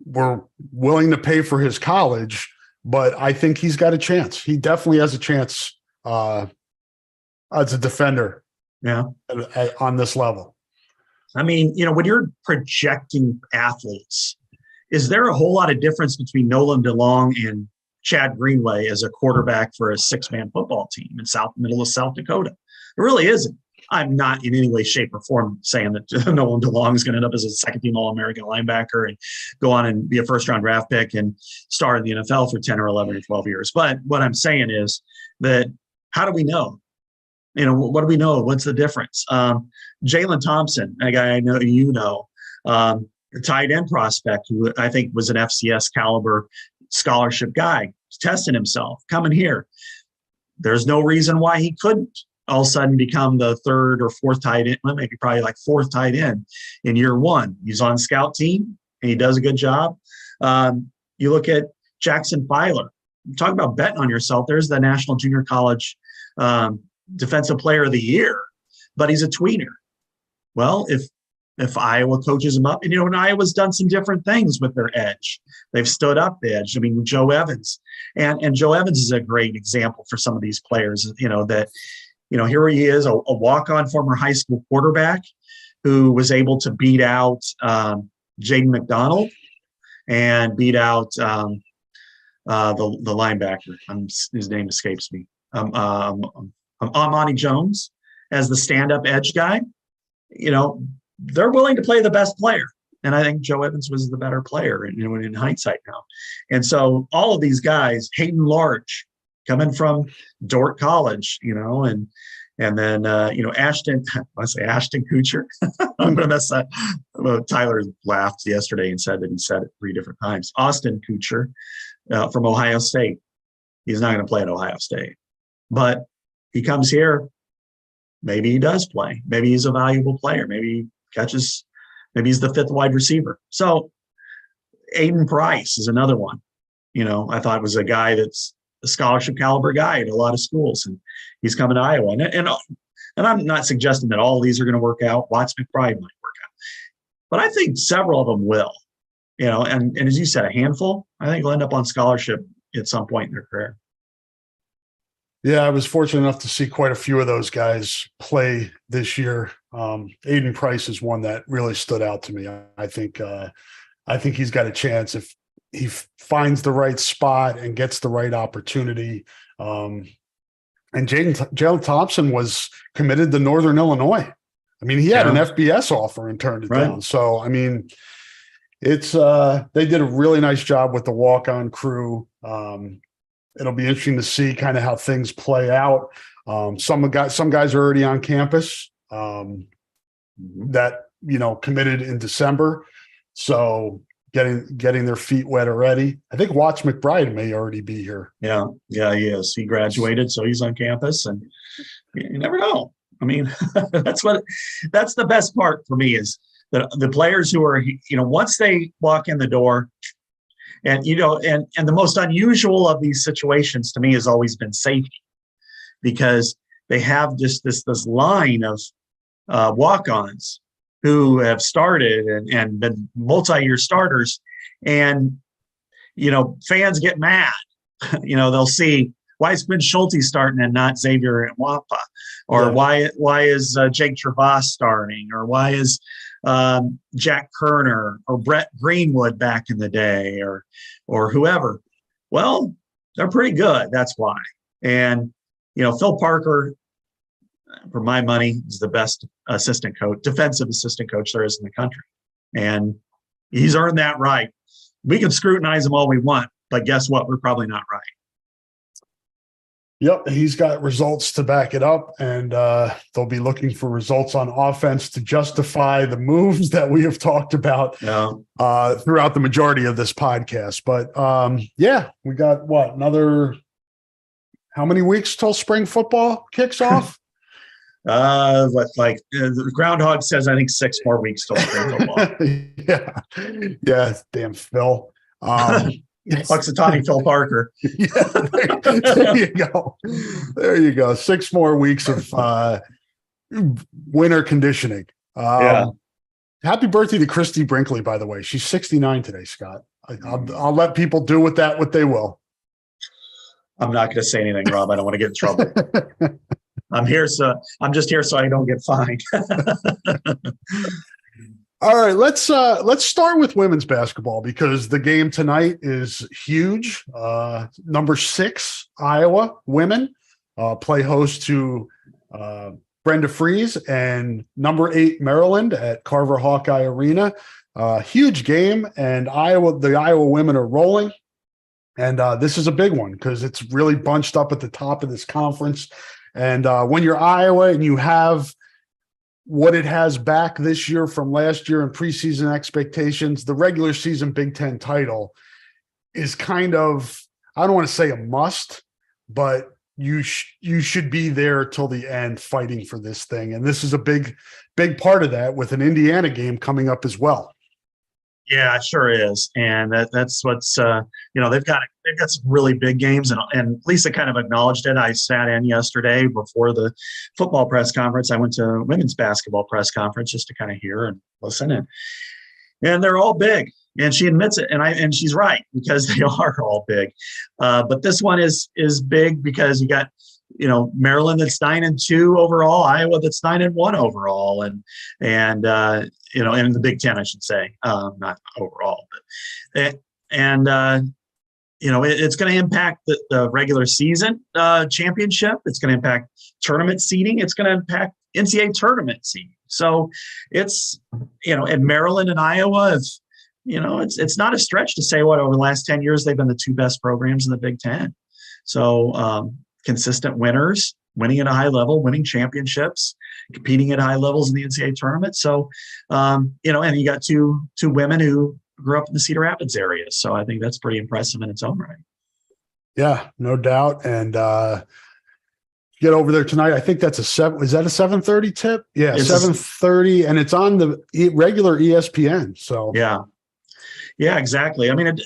we're willing to pay for his college. But I think he's got a chance. He definitely has a chance as a defender on this level. I mean, when you're projecting athletes, is there a whole lot of difference between Nolan DeLong and Chad Greenway as a quarterback for a 6-man football team in middle of South Dakota? It really isn't. I'm not in any way, shape, or form saying that Nolan DeLong is going to end up as a second-team All-American linebacker and go on and be a first-round draft pick and start in the NFL for 10 or 11 or 12 years. But what I'm saying is that how do we know? What do we know? What's the difference? Jalen Thompson, a guy I know, a tight end prospect who I think was an FCS caliber scholarship guy, testing himself, coming here. There's no reason why he couldn't all of a sudden become the third or fourth tight end, well, maybe probably like fourth tight end in year one. He's on scout team and he does a good job. You look at Jackson Filer. Talk about betting on yourself. There's the National Junior College Defensive Player of the Year, but he's a tweener. Well, if Iowa coaches him up, and Iowa's done some different things with their edge. They've stood up the edge. I mean, Joe Evans. And Joe Evans is a great example for some of these players, that here he is, a walk-on former high school quarterback who was able to beat out Jaden McDonald and beat out the linebacker. His name escapes me. Amani Jones as the stand-up edge guy. They're willing to play the best player. And I think Joe Evans was the better player in hindsight now. And so all of these guys, Hayden Large, coming from Dordt College, and then Ashton Kutcher. I'm gonna mess that. Tyler laughed yesterday and said that he said it 3 different times. Austin Kutcher from Ohio State. He's not going to play at Ohio State, but he comes here. Maybe he does play. Maybe he's a valuable player. Maybe he catches. Maybe he's the 5th wide receiver. So Aiden Price is another one. I thought was a guy that's a scholarship caliber guy at a lot of schools, and he's coming to Iowa. And I'm not suggesting that all of these are going to work out. Watts McBride might work out, but I think several of them will. And as you said, a handful, I think will end up on scholarship at some point in their career. Yeah, I was fortunate enough to see quite a few of those guys play this year. Aiden Price is one that really stood out to me. I think he's got a chance if he finds the right spot and gets the right opportunity. And Jalen Thompson was committed to Northern Illinois. I mean, he had an FBS offer and turned it down. So, I mean, it's they did a really nice job with the walk-on crew. It'll be interesting to see kind of how things play out. Some guys are already on campus that, committed in December. So getting their feet wet already. I think Watts McBride may already be here. Yeah, he is. He graduated, so he's on campus, and you never know. I mean, that's the best part for me is the players who are, once they walk in the door, and and the most unusual of these situations to me has always been safety, because they have just this line of walk-ons who have started and been multi-year starters, and fans get mad. They'll see, why is Quinn Schulte starting and not Xavier Nwapa? Or why is Jake Travas starting? Or why is Jack Kerner or Brett Greenwood back in the day, or whoever? Well, they're pretty good. That's why. And Phil Parker, for my money, is the best defensive assistant coach there is in the country. And he's earned that right. We can scrutinize him all we want, but guess what? We're probably not right. Yep, he's got results to back it up, and they'll be looking for results on offense to justify the moves that we have talked about throughout the majority of this podcast. But we got another how many weeks till spring football kicks off? The groundhog says, I think 6 more weeks till spring football. Yeah, damn Phil. Puxatawny Phil Parker. There you go. There you go. 6 more weeks of winter conditioning. Happy birthday to Christy Brinkley, by the way. She's 69 today, Scott. I'll let people do with that what they will. I'm not going to say anything, Rob. I don't want to get in trouble. I'm just here so I don't get fined. All right, let's start with women's basketball because the game tonight is huge. Number 6, Iowa women play host to Brenda Freeze and number 8 Maryland at Carver Hawkeye Arena. Huge game, and the Iowa women are rolling. And this is a big one because it's really bunched up at the top of this conference. And when you're Iowa and you have what it has back this year from last year and preseason expectations, the regular season Big Ten title is kind of, I don't want to say a must, but you should be there till the end fighting for this thing. And this is a big part of that with an Indiana game coming up as well. Yeah, it sure is. And that's what's, they've got some really big games, and Lisa kind of acknowledged it. I sat in yesterday before the football press conference. I went to a women's basketball press conference just to kind of hear and listen, and they're all big. And she admits it, and she's right because they are all big. But this one is big because you got Maryland that's 9-2 overall, Iowa that's 9-1 overall, and in the Big Ten, I should say, not overall, but it's going to impact the regular season championship. It's going to impact tournament seeding. It's going to impact NCAA tournament seeding. So it's in Maryland and Iowa, it's not a stretch to say over the last 10 years they've been the 2 best programs in the Big Ten. So consistent winners, winning at a high level, winning championships, competing at high levels in the NCAA tournament. So, and you got two women who grew up in the Cedar Rapids area. So I think that's pretty impressive in its own right. Yeah, no doubt. And get over there tonight. I think that's is that a 7:30 tip? Yeah, 7:30, and it's on the regular ESPN. So yeah, exactly. I mean,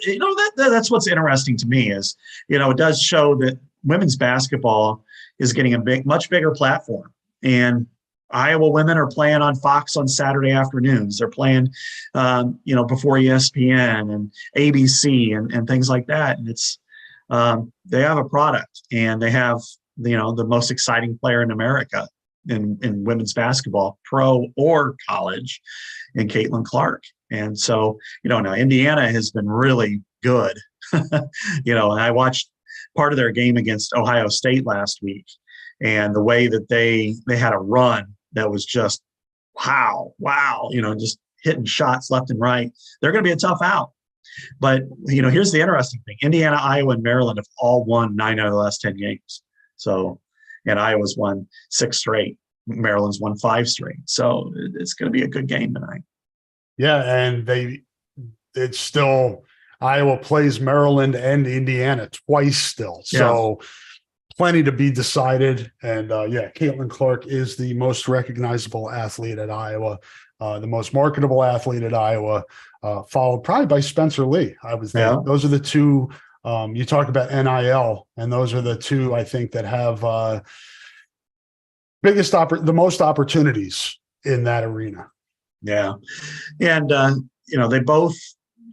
that's what's interesting to me is, it does show that women's basketball is getting a much bigger platform, and Iowa women are playing on Fox on Saturday afternoons. They're playing, before ESPN and ABC and things like that. And it's, they have a product, and they have, the most exciting player in America in women's basketball, pro or college, in Caitlin Clark. And so, now Indiana has been really good. I watched part of their game against Ohio State last week, and the way that they had a run that was just wow, just hitting shots left and right. They're going to be a tough out. But, here's the interesting thing. Indiana, Iowa, and Maryland have all won 9 out of the last 10 games. So, and Iowa's won 6 straight. Maryland's won 5 straight. So it's going to be a good game tonight. Yeah, and it's still Iowa plays Maryland and Indiana twice still. So plenty to be decided. And Caitlin Clark is the most recognizable athlete at Iowa, the most marketable athlete at Iowa, followed probably by Spencer Lee. I was there. Those are the 2. You talk about NIL, and those are the 2 I think that have the most opportunities in that arena. Yeah, and they both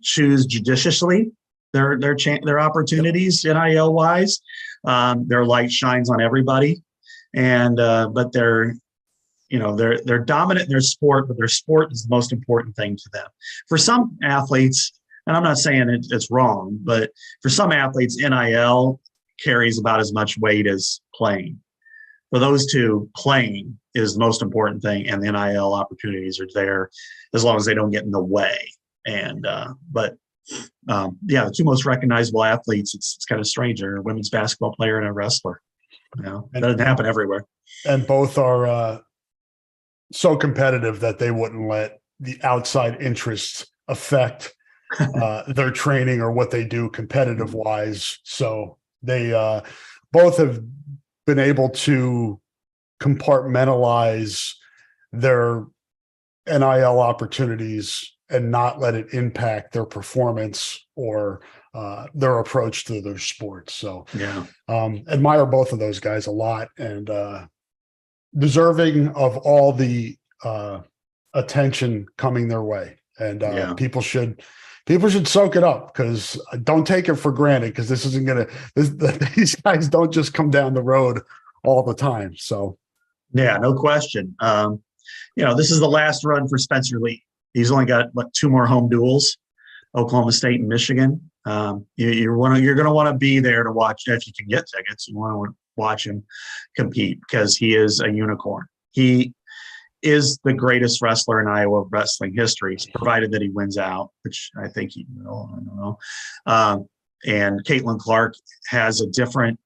choose judiciously their opportunities NIL wise. Their light shines on everybody, and but they're dominant in their sport, but their sport is the most important thing to them. For some athletes, and I'm not saying it's wrong, but for some athletes, NIL carries about as much weight as playing. for those two, playing is the most important thing, and the NIL opportunities are there as long as they don't get in the way. And the two most recognizable athletes, it's kind of strange. They're a women's basketball player and a wrestler. That doesn't happen everywhere. And both are so competitive that they wouldn't let the outside interests affect their training or what they do competitive wise. So they both have been able to compartmentalize their NIL opportunities and not let it impact their performance or their approach to their sports. So admire both of those guys a lot, and deserving of all the attention coming their way. And people should soak it up, because don't take it for granted, because this isn't going to, these guys don't just come down the road all the time. So, no question. This is the last run for Spencer Lee. He's only got two more home duels, Oklahoma State and Michigan. You're going to want to be there to watch. If you can get tickets, you want to watch him compete, because he is a unicorn. He is the greatest wrestler in Iowa wrestling history, provided that he wins out, which I think he will. I don't know. And Caitlin Clark has a different,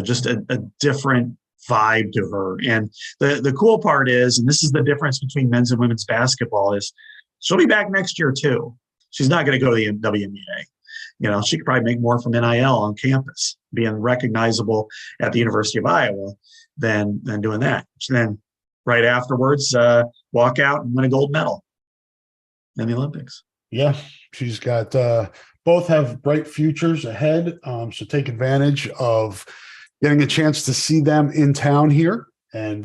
just a different vibe to her. And the cool part is, and this is the difference between men's and women's basketball, is she'll be back next year too. She's not going to go to the WNBA. She could probably make more from NIL on campus, being recognizable at the University of Iowa than doing that. Then right afterwards, walk out and win a gold medal in the Olympics. Yeah, she's got both have bright futures ahead. So take advantage of getting a chance to see them in town here. And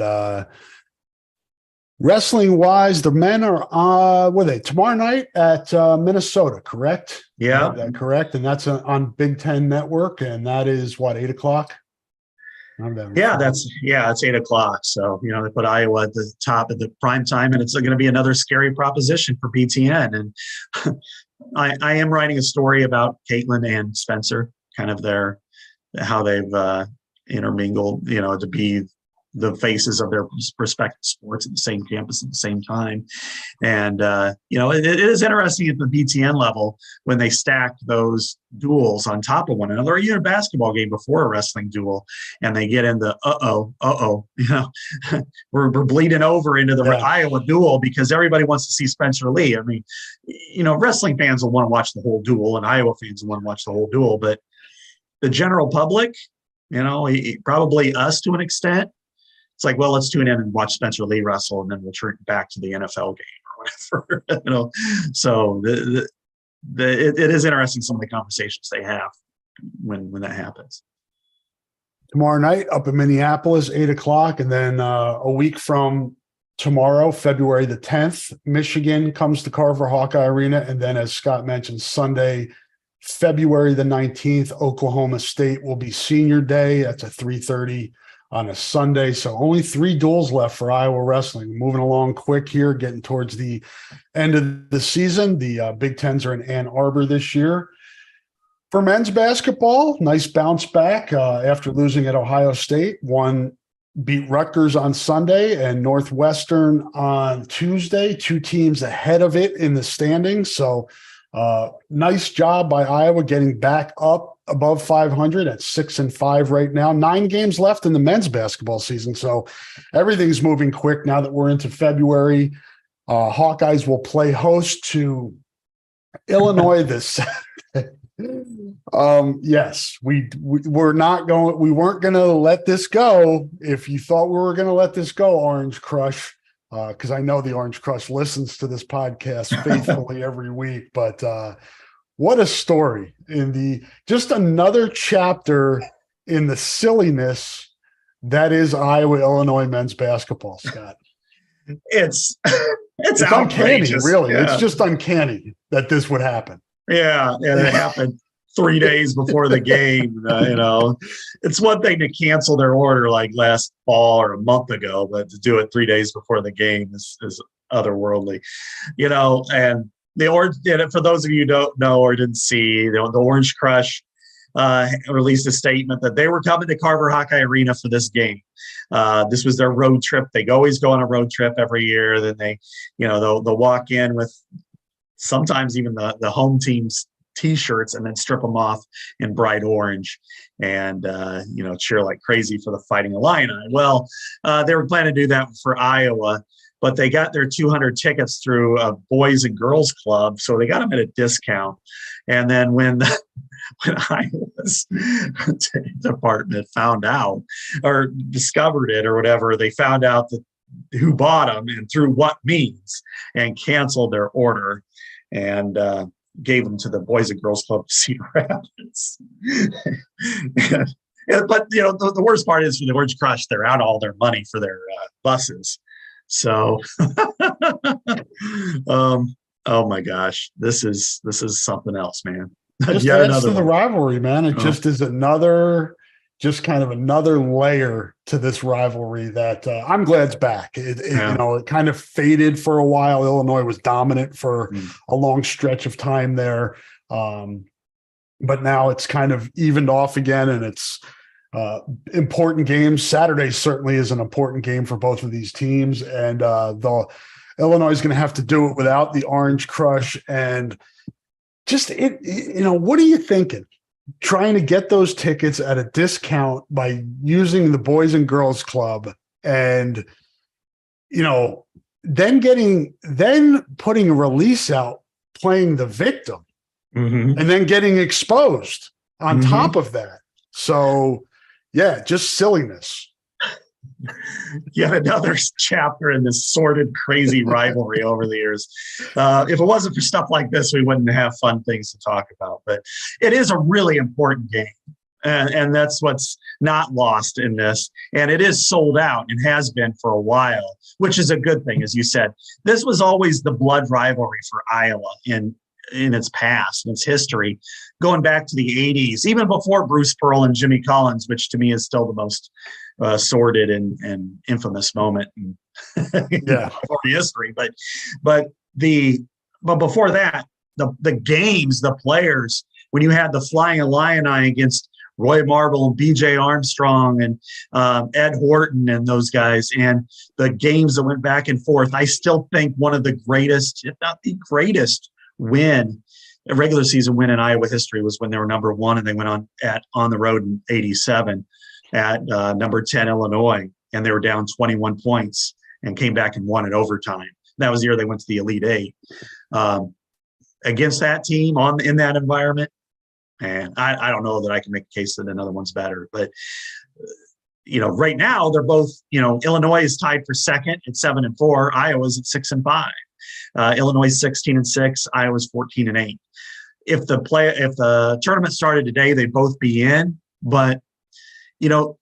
wrestling wise, the men are tomorrow night at Minnesota, correct? Yeah, correct. And that's on Big Ten Network, and that is 8:00. It's 8:00. So, they put Iowa at the top of the prime time, and it's going to be another scary proposition for BTN. And I am writing a story about Caitlin and Spencer, kind of how they've intermingled, to be the faces of their respective sports at the same campus at the same time. And, it is interesting at the BTN level when they stack those duels on top of one another, or even a basketball game before a wrestling duel, and they get into, we're bleeding over into the Iowa duel because everybody wants to see Spencer Lee. I mean, wrestling fans will want to watch the whole duel, and Iowa fans will want to watch the whole duel, but the general public, probably us to an extent, it's like, well, let's tune in and watch Spencer Lee wrestle, and then we'll turn back to the NFL game or whatever. So it is interesting, some of the conversations they have when that happens. Tomorrow night up in Minneapolis, 8:00, and then a week from tomorrow, February the 10th, Michigan comes to Carver Hawkeye Arena, and then, as Scott mentioned, Sunday, February the 19th, Oklahoma State will be senior day. That's at 3:30 on a Sunday. So only 3 duels left for Iowa wrestling. Moving along quick here, getting towards the end of the season. The Big Tens are in Ann Arbor this year. For men's basketball, nice bounce back after losing at Ohio State. One beat Rutgers on Sunday and Northwestern on Tuesday. 2 teams ahead of it in the standings. So nice job by Iowa getting back up above 500 at 6-5 right now. 9 games left in the men's basketball season. So everything's moving quick now that we're into February. Hawkeyes will play host to Illinois this Saturday. Yes, we weren't going to let this go. If you thought we were going to let this go, Orange Crush, because I know the Orange Crush listens to this podcast faithfully every week, but what a story just another chapter in the silliness that is Iowa, Illinois men's basketball, Scott. It's uncanny, really. Yeah. It's just uncanny that this would happen. Yeah, and it happened 3 days before the game. It's one thing to cancel their order like last fall or a month ago, but to do it 3 days before the game is otherworldly. And the orange. For those of you who don't know or didn't see, the Orange Crush released a statement that they were coming to Carver Hawkeye Arena for this game. This was their road trip. They always go on a road trip every year. Then they'll walk in with sometimes even the home team's T-shirts and then strip them off in bright orange and cheer like crazy for the Fighting Illini. Well, they were planning to do that for Iowa, but they got their 200 tickets through a Boys and Girls Club, so they got them at a discount. And then when Iowa's department found out or discovered it or whatever, they found out that who bought them and through what means, and canceled their order and gave them to the Boys and Girls Club of Cedar Rapids. But the worst part is for the Orange Crush, they're out all their money for their buses. So, oh my gosh, this is something else, man. Just adds to the rivalry, man. It just is kind of another layer to this rivalry that I'm glad it's back. It kind of faded for a while. Illinois was dominant for a long stretch of time there. But now it's kind of evened off again, and it's important games. Saturday certainly is an important game for both of these teams. And the Illinois is going to have to do it without the Orange Crush. And just, what are you thinking? Trying to get those tickets at a discount by using the Boys and Girls Club and, then putting a release out playing the victim and then getting exposed on top of that. So yeah, just silliness. Yet another chapter in this sordid, crazy rivalry over the years. If it wasn't for stuff like this, we wouldn't have fun things to talk about. But it is a really important game. And that's what's not lost in this. And it is sold out and has been for a while, which is a good thing, as you said. This was always the blood rivalry for Iowa in its past, in its history, going back to the 80s, even before Bruce Pearl and Jimmy Collins, which to me is still the most sordid and infamous moment in history. But before that, the games, the players, when you had the Flying Illini against Roy Marble and B.J. Armstrong and Ed Horton and those guys, and the games that went back and forth, I still think one of the greatest, if not the greatest, a regular season win in Iowa history was when they were number 1 and they went on the road in 87 at number 10 Illinois, and they were down 21 points and came back and won in overtime. That was the year they went to the Elite Eight. Against that team in that environment, and I don't know that I can make a case that another one's better, but right now they're both, Illinois is tied for second at 7-4, Iowa's at 6-5. Illinois 16-6, Iowa's 14-8. If the tournament started today, they'd both be in. But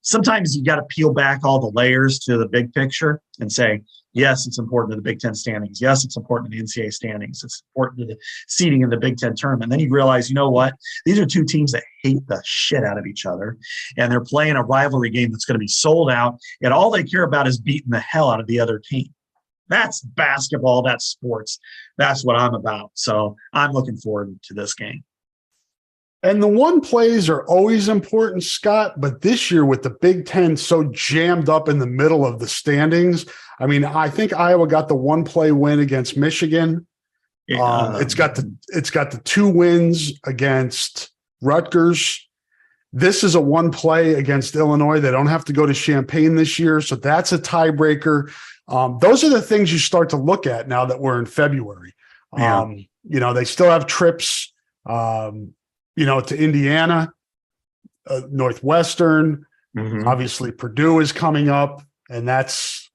sometimes you got to peel back all the layers to the big picture and say, yes, it's important to the Big Ten standings. Yes, it's important to the NCAA standings. It's important to the seeding in the Big Ten tournament. And then you realize, you know what? These are two teams that hate the shit out of each other, and they're playing a rivalry game that's going to be sold out, and all they care about is beating the hell out of the other team. That's basketball. That's sports. That's what I'm about. So I'm looking forward to this game. And the one plays are always important, Scott, but this year with the Big Ten so jammed up in the middle of the standings, I think Iowa got the one play win against Michigan. It's got the 2 wins against Rutgers. This is a one play against Illinois. They don't have to go to Champaign this year, so that's a tiebreaker. Those are the things you start to look at now that we're in February. They still have trips, to Indiana, Northwestern. Obviously, Purdue is coming up, and that's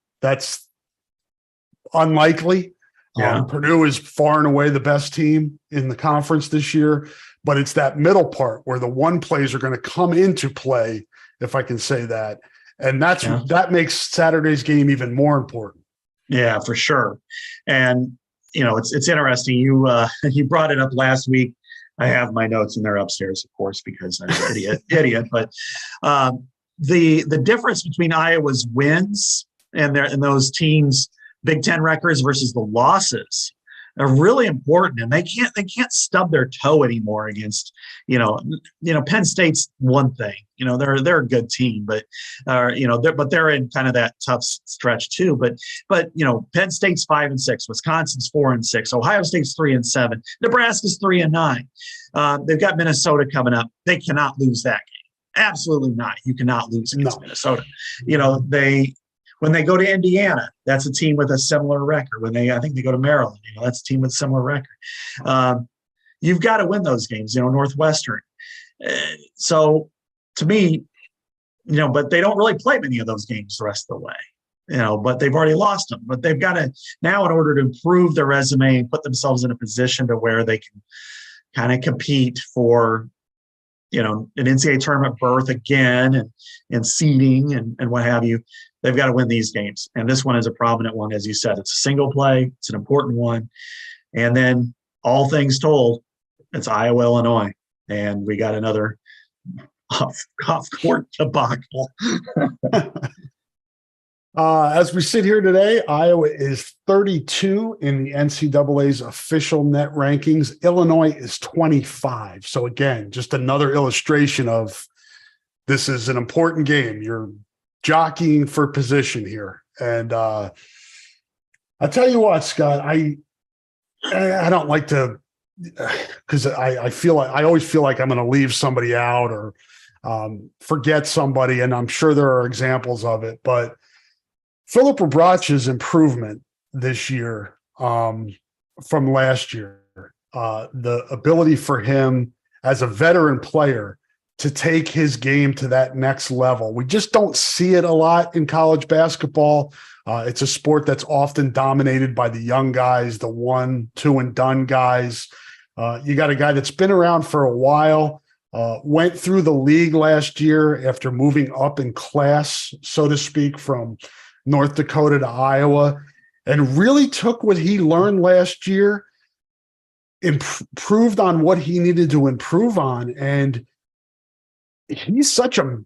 unlikely. Purdue is far and away the best team in the conference this year, but it's that middle part where the one plays are going to come into play, if I can say that. And that makes Saturday's game even more important. Yeah, for sure. And, it's interesting. You brought it up last week. I have my notes and they're upstairs, of course, because I'm an idiot. But the difference between Iowa's wins and those teams' Big Ten records versus the losses are really important, and they can't stub their toe anymore against, Penn State's one thing. They're a good team, but they're in kind of that tough stretch too. But Penn State's 5-6, Wisconsin's 4-6, Ohio State's 3-7, Nebraska's 3-9. They've got Minnesota coming up. They cannot lose that game. Absolutely not. You cannot lose against Minnesota. When they go to Indiana, that's a team with a similar record. I think they go to Maryland, that's a team with a similar record. You've got to win those games, Northwestern. So to me, but they don't really play many of those games the rest of the way, but they've already lost them. But they've got to now, in order to improve their resume and put themselves in a position to where they can kind of compete for, an NCAA tournament berth again and seeding and what have you. They've got to win these games. And this one is a prominent one, as you said. It's a single play. It's an important one. And then all things told, it's Iowa, Illinois. And we got another off-court debacle. As we sit here today, Iowa is 32 in the NCAA's official net rankings. Illinois is 25. So again, just another illustration of this is an important game. You're jockeying for position here. And I tell you what, Scott, I don't like to, because I always feel like I'm going to leave somebody out or forget somebody, and I'm sure there are examples of it, but Philip Rebrach's improvement this year from last year, the ability for him as a veteran player to take his game to that next level. We just don't see it a lot in college basketball. It's a sport that's often dominated by the young guys, the 1, 2 and done guys. You got a guy that's been around for a while, went through the league last year after moving up in class, so to speak, from North Dakota to Iowa, and really took what he learned last year, improved on what he needed to improve on. And he's such a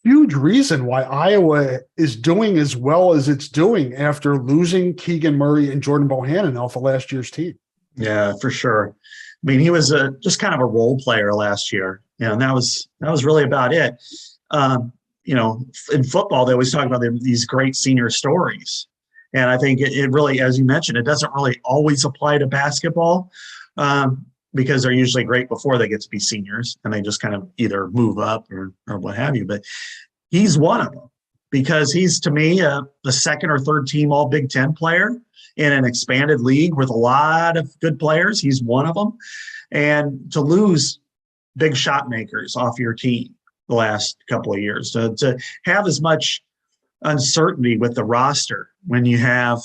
huge reason why Iowa is doing as well as it's doing after losing Keegan Murray and Jordan Bohannon off of last year's team. Yeah, for sure. I mean, he was just kind of a role player last year, and that was really about it. In football, they always talk about these great senior stories. And I think it really, as you mentioned, it doesn't really always apply to basketball because they're usually great before they get to be seniors and they just kind of either move up or what have you. But he's one of them because he's, to me, the second or third team all Big Ten player in an expanded league with a lot of good players. He's one of them. And to lose big shot makers off your team the last couple of years, to have as much uncertainty with the roster when you have,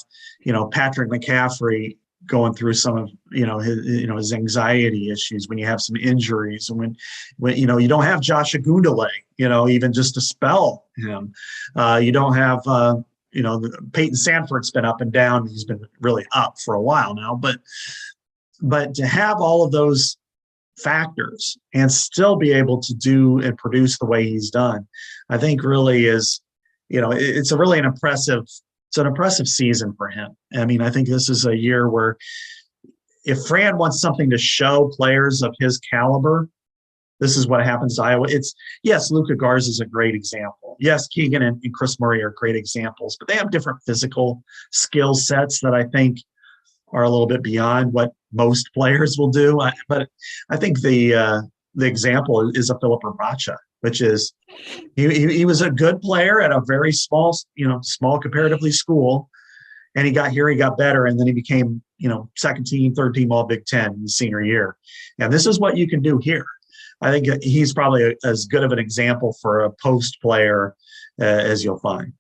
Patrick McCaffrey going through some of, his anxiety issues, when you have some injuries, and when you don't have Josh Agundale, even just to spell him, you don't have, Peyton Sanford's been up and down. He's been really up for a while now, but to have all of those factors and still be able to do and produce the way he's done, I think really is, it's an impressive season for him. I mean, I think this is a year where if Fran wants something to show players of his caliber, this is what happens to Iowa. Yes, Luka Garza is a great example. Yes, Keegan and Chris Murray are great examples, but they have different physical skill sets that I think are a little bit beyond what most players will do. But I think the example is a Philip Rebracha, which is he was a good player at a very small comparatively school, and he got better, and then he became, second team, third team all Big Ten in his senior year. And this is what you can do here. I think he's probably as good of an example for a post player as you'll find.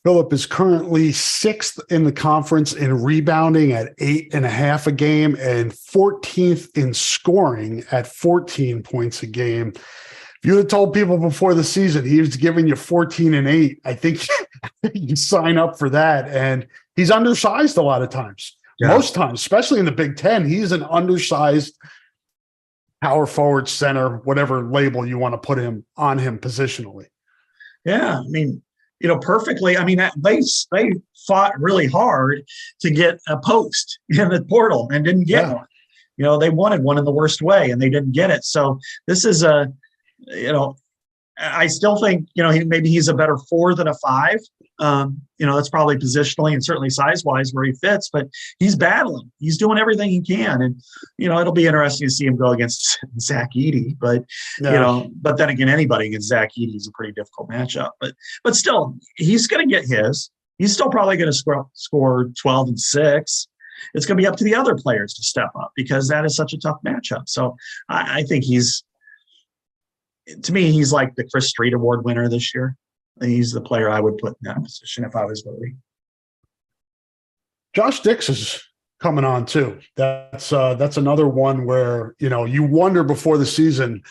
Philip is currently 6th in the conference in rebounding at 8.5 a game and 14th in scoring at 14 points a game. If you had told people before the season he was giving you 14 and 8, I think you sign up for that. And he's undersized a lot of times. Yeah. Most times, especially in the Big Ten, he's an undersized power forward, center, whatever label you want to put him on him positionally. Yeah, I mean, perfectly. I mean, they fought really hard to get a post in the portal and didn't get one. They wanted one in the worst way and they didn't get it. So this is I still think, maybe he's a better 4 than a 5. That's probably positionally and certainly size-wise where he fits, but he's battling. He's doing everything he can. And, it'll be interesting to see him go against Zach Edey. But, but then again, anybody against Zach Edey is a pretty difficult matchup. But still, he's going to get his. He's still probably going to score 12 and 6. It's going to be up to the other players to step up because that is such a tough matchup. So I think to me, he's like the Chris Street Award winner this year. He's the player I would put in that position if I was voting. Josh Dix is coming on too. That's another one where, you wonder before the season,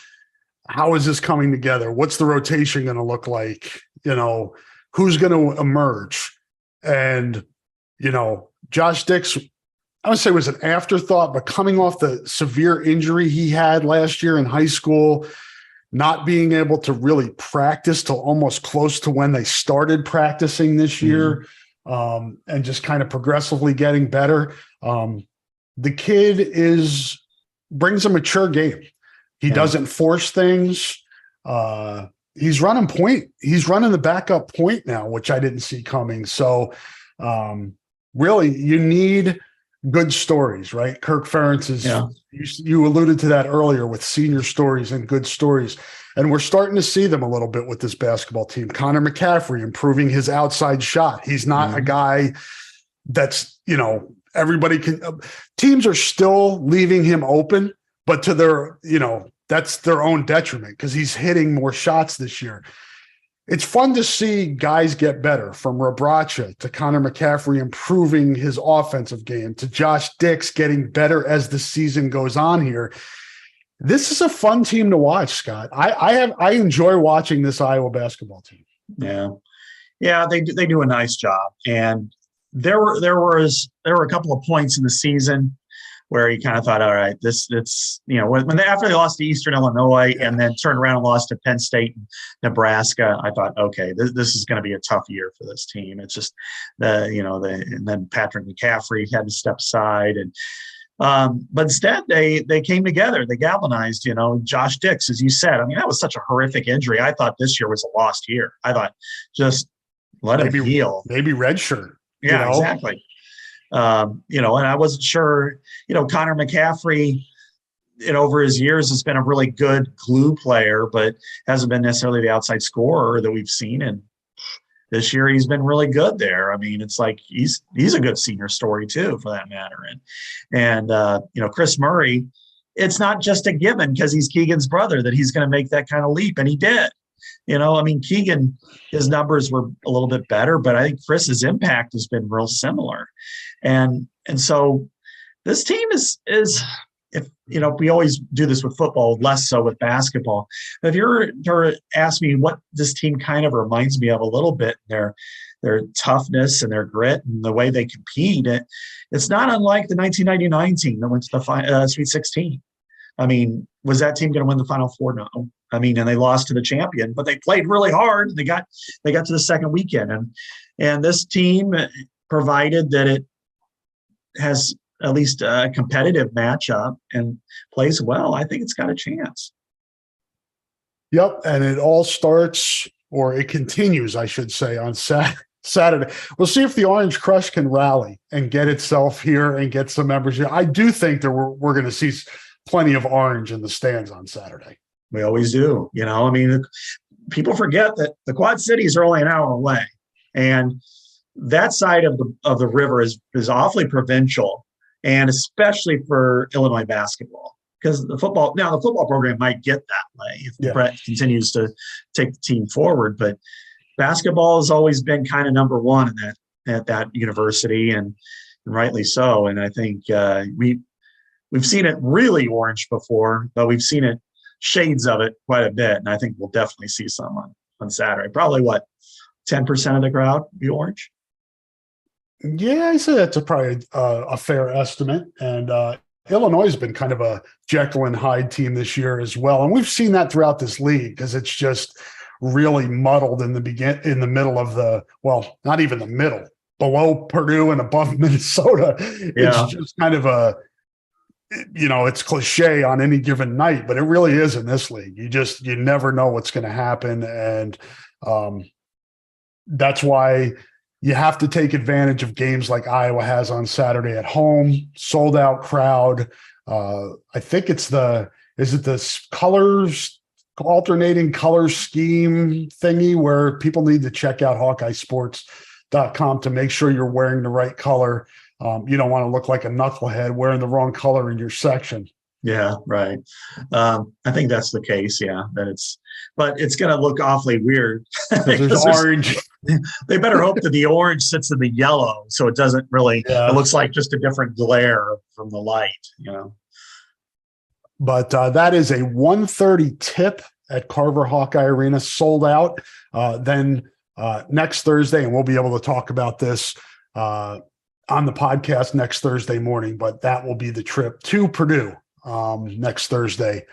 how is this coming together? What's the rotation going to look like? Who's going to emerge? And, Josh Dix, I would say was an afterthought, but coming off the severe injury he had last year in high school, not being able to really practice till almost close to when they started practicing this year, and just kind of progressively getting better. The kid brings a mature game. He doesn't force things. He's running point. He's running the backup point now, which I didn't see coming. So really you need good stories, right? Kirk Ferentz you alluded to that earlier with senior stories and good stories. And we're starting to see them a little bit with this basketball team. Connor McCaffrey improving his outside shot. He's not a guy that's, everybody can, teams are still leaving him open, but to their, that's their own detriment because he's hitting more shots this year. It's fun to see guys get better, from Rabracha to Connor McCaffrey improving his offensive game to Josh Dix getting better as the season goes on here. This is a fun team to watch, Scott. I enjoy watching this Iowa basketball team. Yeah, they do a nice job. And there were a couple of points in the season where you kind of thought, all right, after they lost to Eastern Illinois and then turned around and lost to Penn State and Nebraska, I thought, okay, this is going to be a tough year for this team. It's just and then Patrick McCaffrey had to step aside, and but instead they came together, they galvanized. Josh Dix, as you said, I mean, that was such a horrific injury. I thought this year was a lost year. I thought just let him heal, maybe redshirt. Yeah, exactly. And I wasn't sure, Connor McCaffrey, over his years has been a really good glue player, but hasn't been necessarily the outside scorer that we've seen. And this year he's been really good there. I mean, it's like he's a good senior story too, for that matter. And Chris Murray, it's not just a given because he's Keegan's brother that he's going to make that kind of leap. And he did. Keegan, his numbers were a little bit better, but I think Chris's impact has been real similar. And so this team is if we always do this with football, less so with basketball. If you're to ask me what this team kind of reminds me of a little bit, their toughness and their grit and the way they compete, it's not unlike the 1999 team that went to the Sweet 16. I mean, was that team going to win the Final Four? No. I mean, and they lost to the champion, but they played really hard. They got to the second weekend, and this team, provided that it has at least a competitive matchup and plays well, I think it's got a chance. Yep, and it all starts, or it continues, I should say, on Saturday. We'll see if the Orange Crush can rally and get itself here and get some members here. I do think that we're going to see plenty of orange in the stands on Saturday. We always do. I mean, people forget that the Quad Cities are only an hour away, and that side of the river is awfully provincial, and especially for Illinois basketball, because the football program might get that way if Brett continues to take the team forward. But basketball has always been kind of number one at that university, and rightly so. And I think we've seen it really orange before, but we've seen it shades of it quite a bit. And I think we'll definitely see some on Saturday. Probably 10% of the crowd be orange? Yeah, I say that's probably a fair estimate. And Illinois has been kind of a Jekyll and Hyde team this year as well. And we've seen that throughout this league because it's just really muddled in the middle of not even the middle, below Purdue and above Minnesota. Yeah. It's just kind of it's cliche on any given night, but it really is in this league. You never know what's going to happen. And that's why you have to take advantage of games like Iowa has on Saturday at home, sold out crowd. I think is it the alternating color scheme thingy where people need to check out HawkeyeSports.com to make sure you're wearing the right color. You don't want to look like a knucklehead wearing the wrong color in your section. Yeah, right. I think that's the case. Yeah, but it's going to look awfully weird. There's orange. They better hope that the orange sits in the yellow, so it doesn't really. Yeah. It looks like just a different glare from the light. But that is a 1:30 tip at Carver Hawkeye Arena, sold out. Then next Thursday, and we'll be able to talk about this on the podcast next Thursday morning. But that will be the trip to Purdue next Thursday.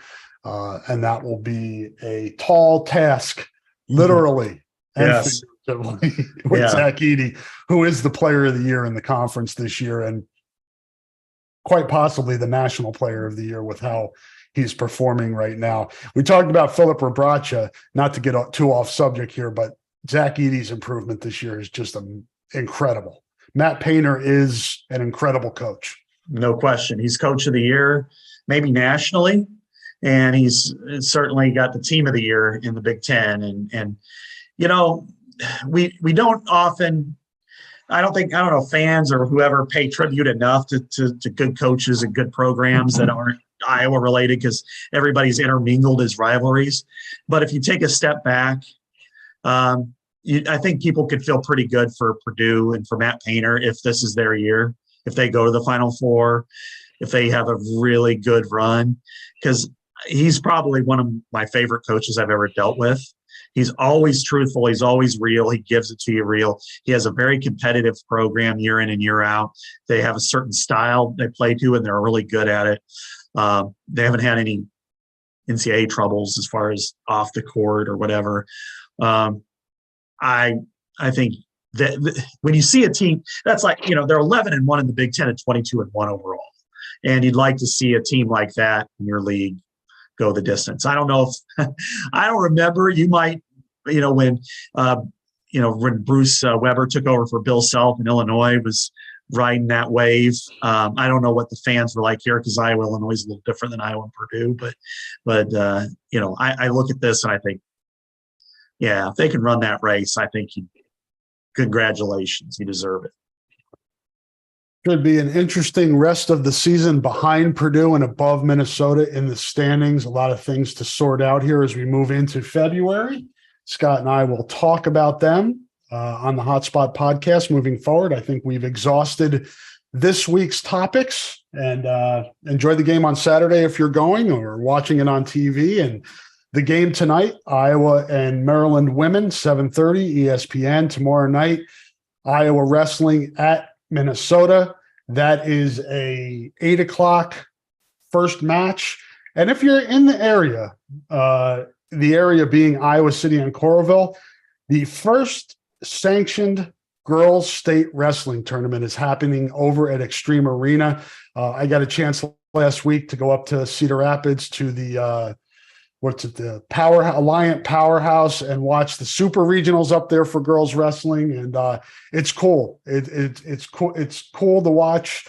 And that will be a tall task, literally and figuratively, with Zach Edey, who is the player of the year in the conference this year and quite possibly the national player of the year with how he's performing right now. We talked about Philip Rebracha, not to get too off subject here, but Zach Edey's improvement this year is just incredible. Matt Painter is an incredible coach. No question. He's coach of the year, maybe nationally, and he's certainly got the team of the year in the Big Ten. And we don't often, I don't know, fans or whoever pay tribute enough to good coaches and good programs that aren't Iowa related because everybody's intermingled as rivalries. But if you take a step back, I think people could feel pretty good for Purdue and for Matt Painter if this is their year, if they go to the Final Four, if they have a really good run, because he's probably one of my favorite coaches I've ever dealt with. He's always truthful. He's always real. He gives it to you real. He has a very competitive program year in and year out. They have a certain style they play to, and they're really good at it. They haven't had any NCAA troubles as far as off the court or whatever. I think that when you see a team that's like, they're 11-1 in the Big Ten and 22-1 overall, and you'd like to see a team like that in your league go the distance. I don't know if I don't remember. You might, when Bruce Weber took over for Bill Self in Illinois, was riding that wave. I don't know what the fans were like here because Iowa, Illinois is a little different than Iowa and Purdue. But I look at this and I think, yeah, if they can run that race, I think congratulations, you deserve it. Should be an interesting rest of the season behind Purdue and above Minnesota in the standings. A lot of things to sort out here as we move into February. Scott and I will talk about them on the Hotspot podcast moving forward. I think we've exhausted this week's topics, and enjoy the game on Saturday if you're going or watching it on TV. And the game tonight, Iowa and Maryland women, 7:30 ESPN. Tomorrow night, Iowa wrestling at Minnesota. That is a 8:00 first match. And if you're in the area being Iowa City and Coralville, the first sanctioned girls state wrestling tournament is happening over at Extreme Arena. I got a chance last week to go up to Cedar Rapids to the the Alliant Powerhouse and watch the super regionals up there for girls wrestling. And it's cool. It's cool. It's cool to watch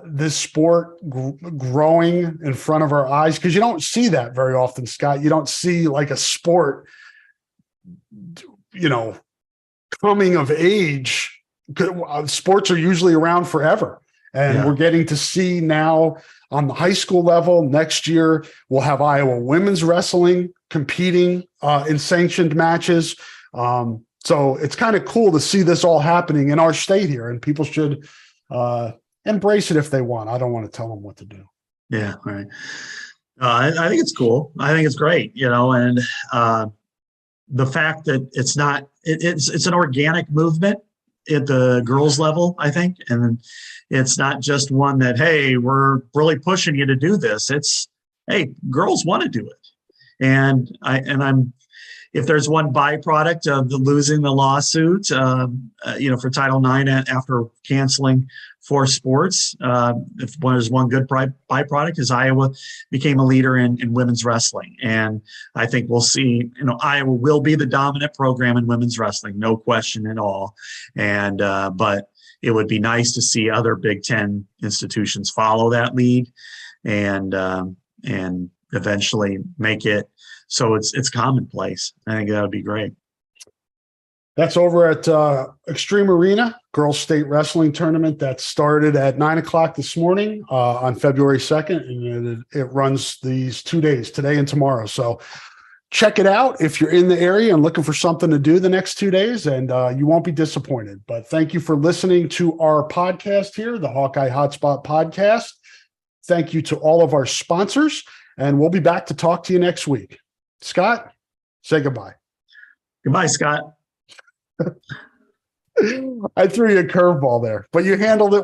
this sport growing in front of our eyes, because you don't see that very often, Scott. You don't see like a sport, coming of age. Sports are usually around forever. And we're getting to see now on the high school level. Next year, we'll have Iowa women's wrestling competing in sanctioned matches. So it's kind of cool to see this all happening in our state here, and people should embrace it if they want. I don't want to tell them what to do. Yeah, right. I think it's cool. I think it's great, and the fact that it's not, it's an organic movement at the girls level, I think. And it's not just one that, hey, we're really pushing you to do this. It's, hey, girls want to do it. And I'm, if there's one byproduct of the losing the lawsuit, for Title IX after canceling 4 sports, if there's one good byproduct is Iowa became a leader in women's wrestling. And I think we'll see, Iowa will be the dominant program in women's wrestling, no question at all. And, but it would be nice to see other Big Ten institutions follow that lead and eventually make it so it's commonplace. I think that would be great. That's over at Extreme Arena, Girls State Wrestling Tournament that started at 9:00 this morning on February 2nd. And it runs these 2 days, today and tomorrow. So check it out if you're in the area and looking for something to do the next 2 days, and you won't be disappointed. But thank you for listening to our podcast here, the Hawkeye Hotspot podcast. Thank you to all of our sponsors, and we'll be back to talk to you next week. Scott, say goodbye. Goodbye, Scott. I threw you a curveball there, but you handled it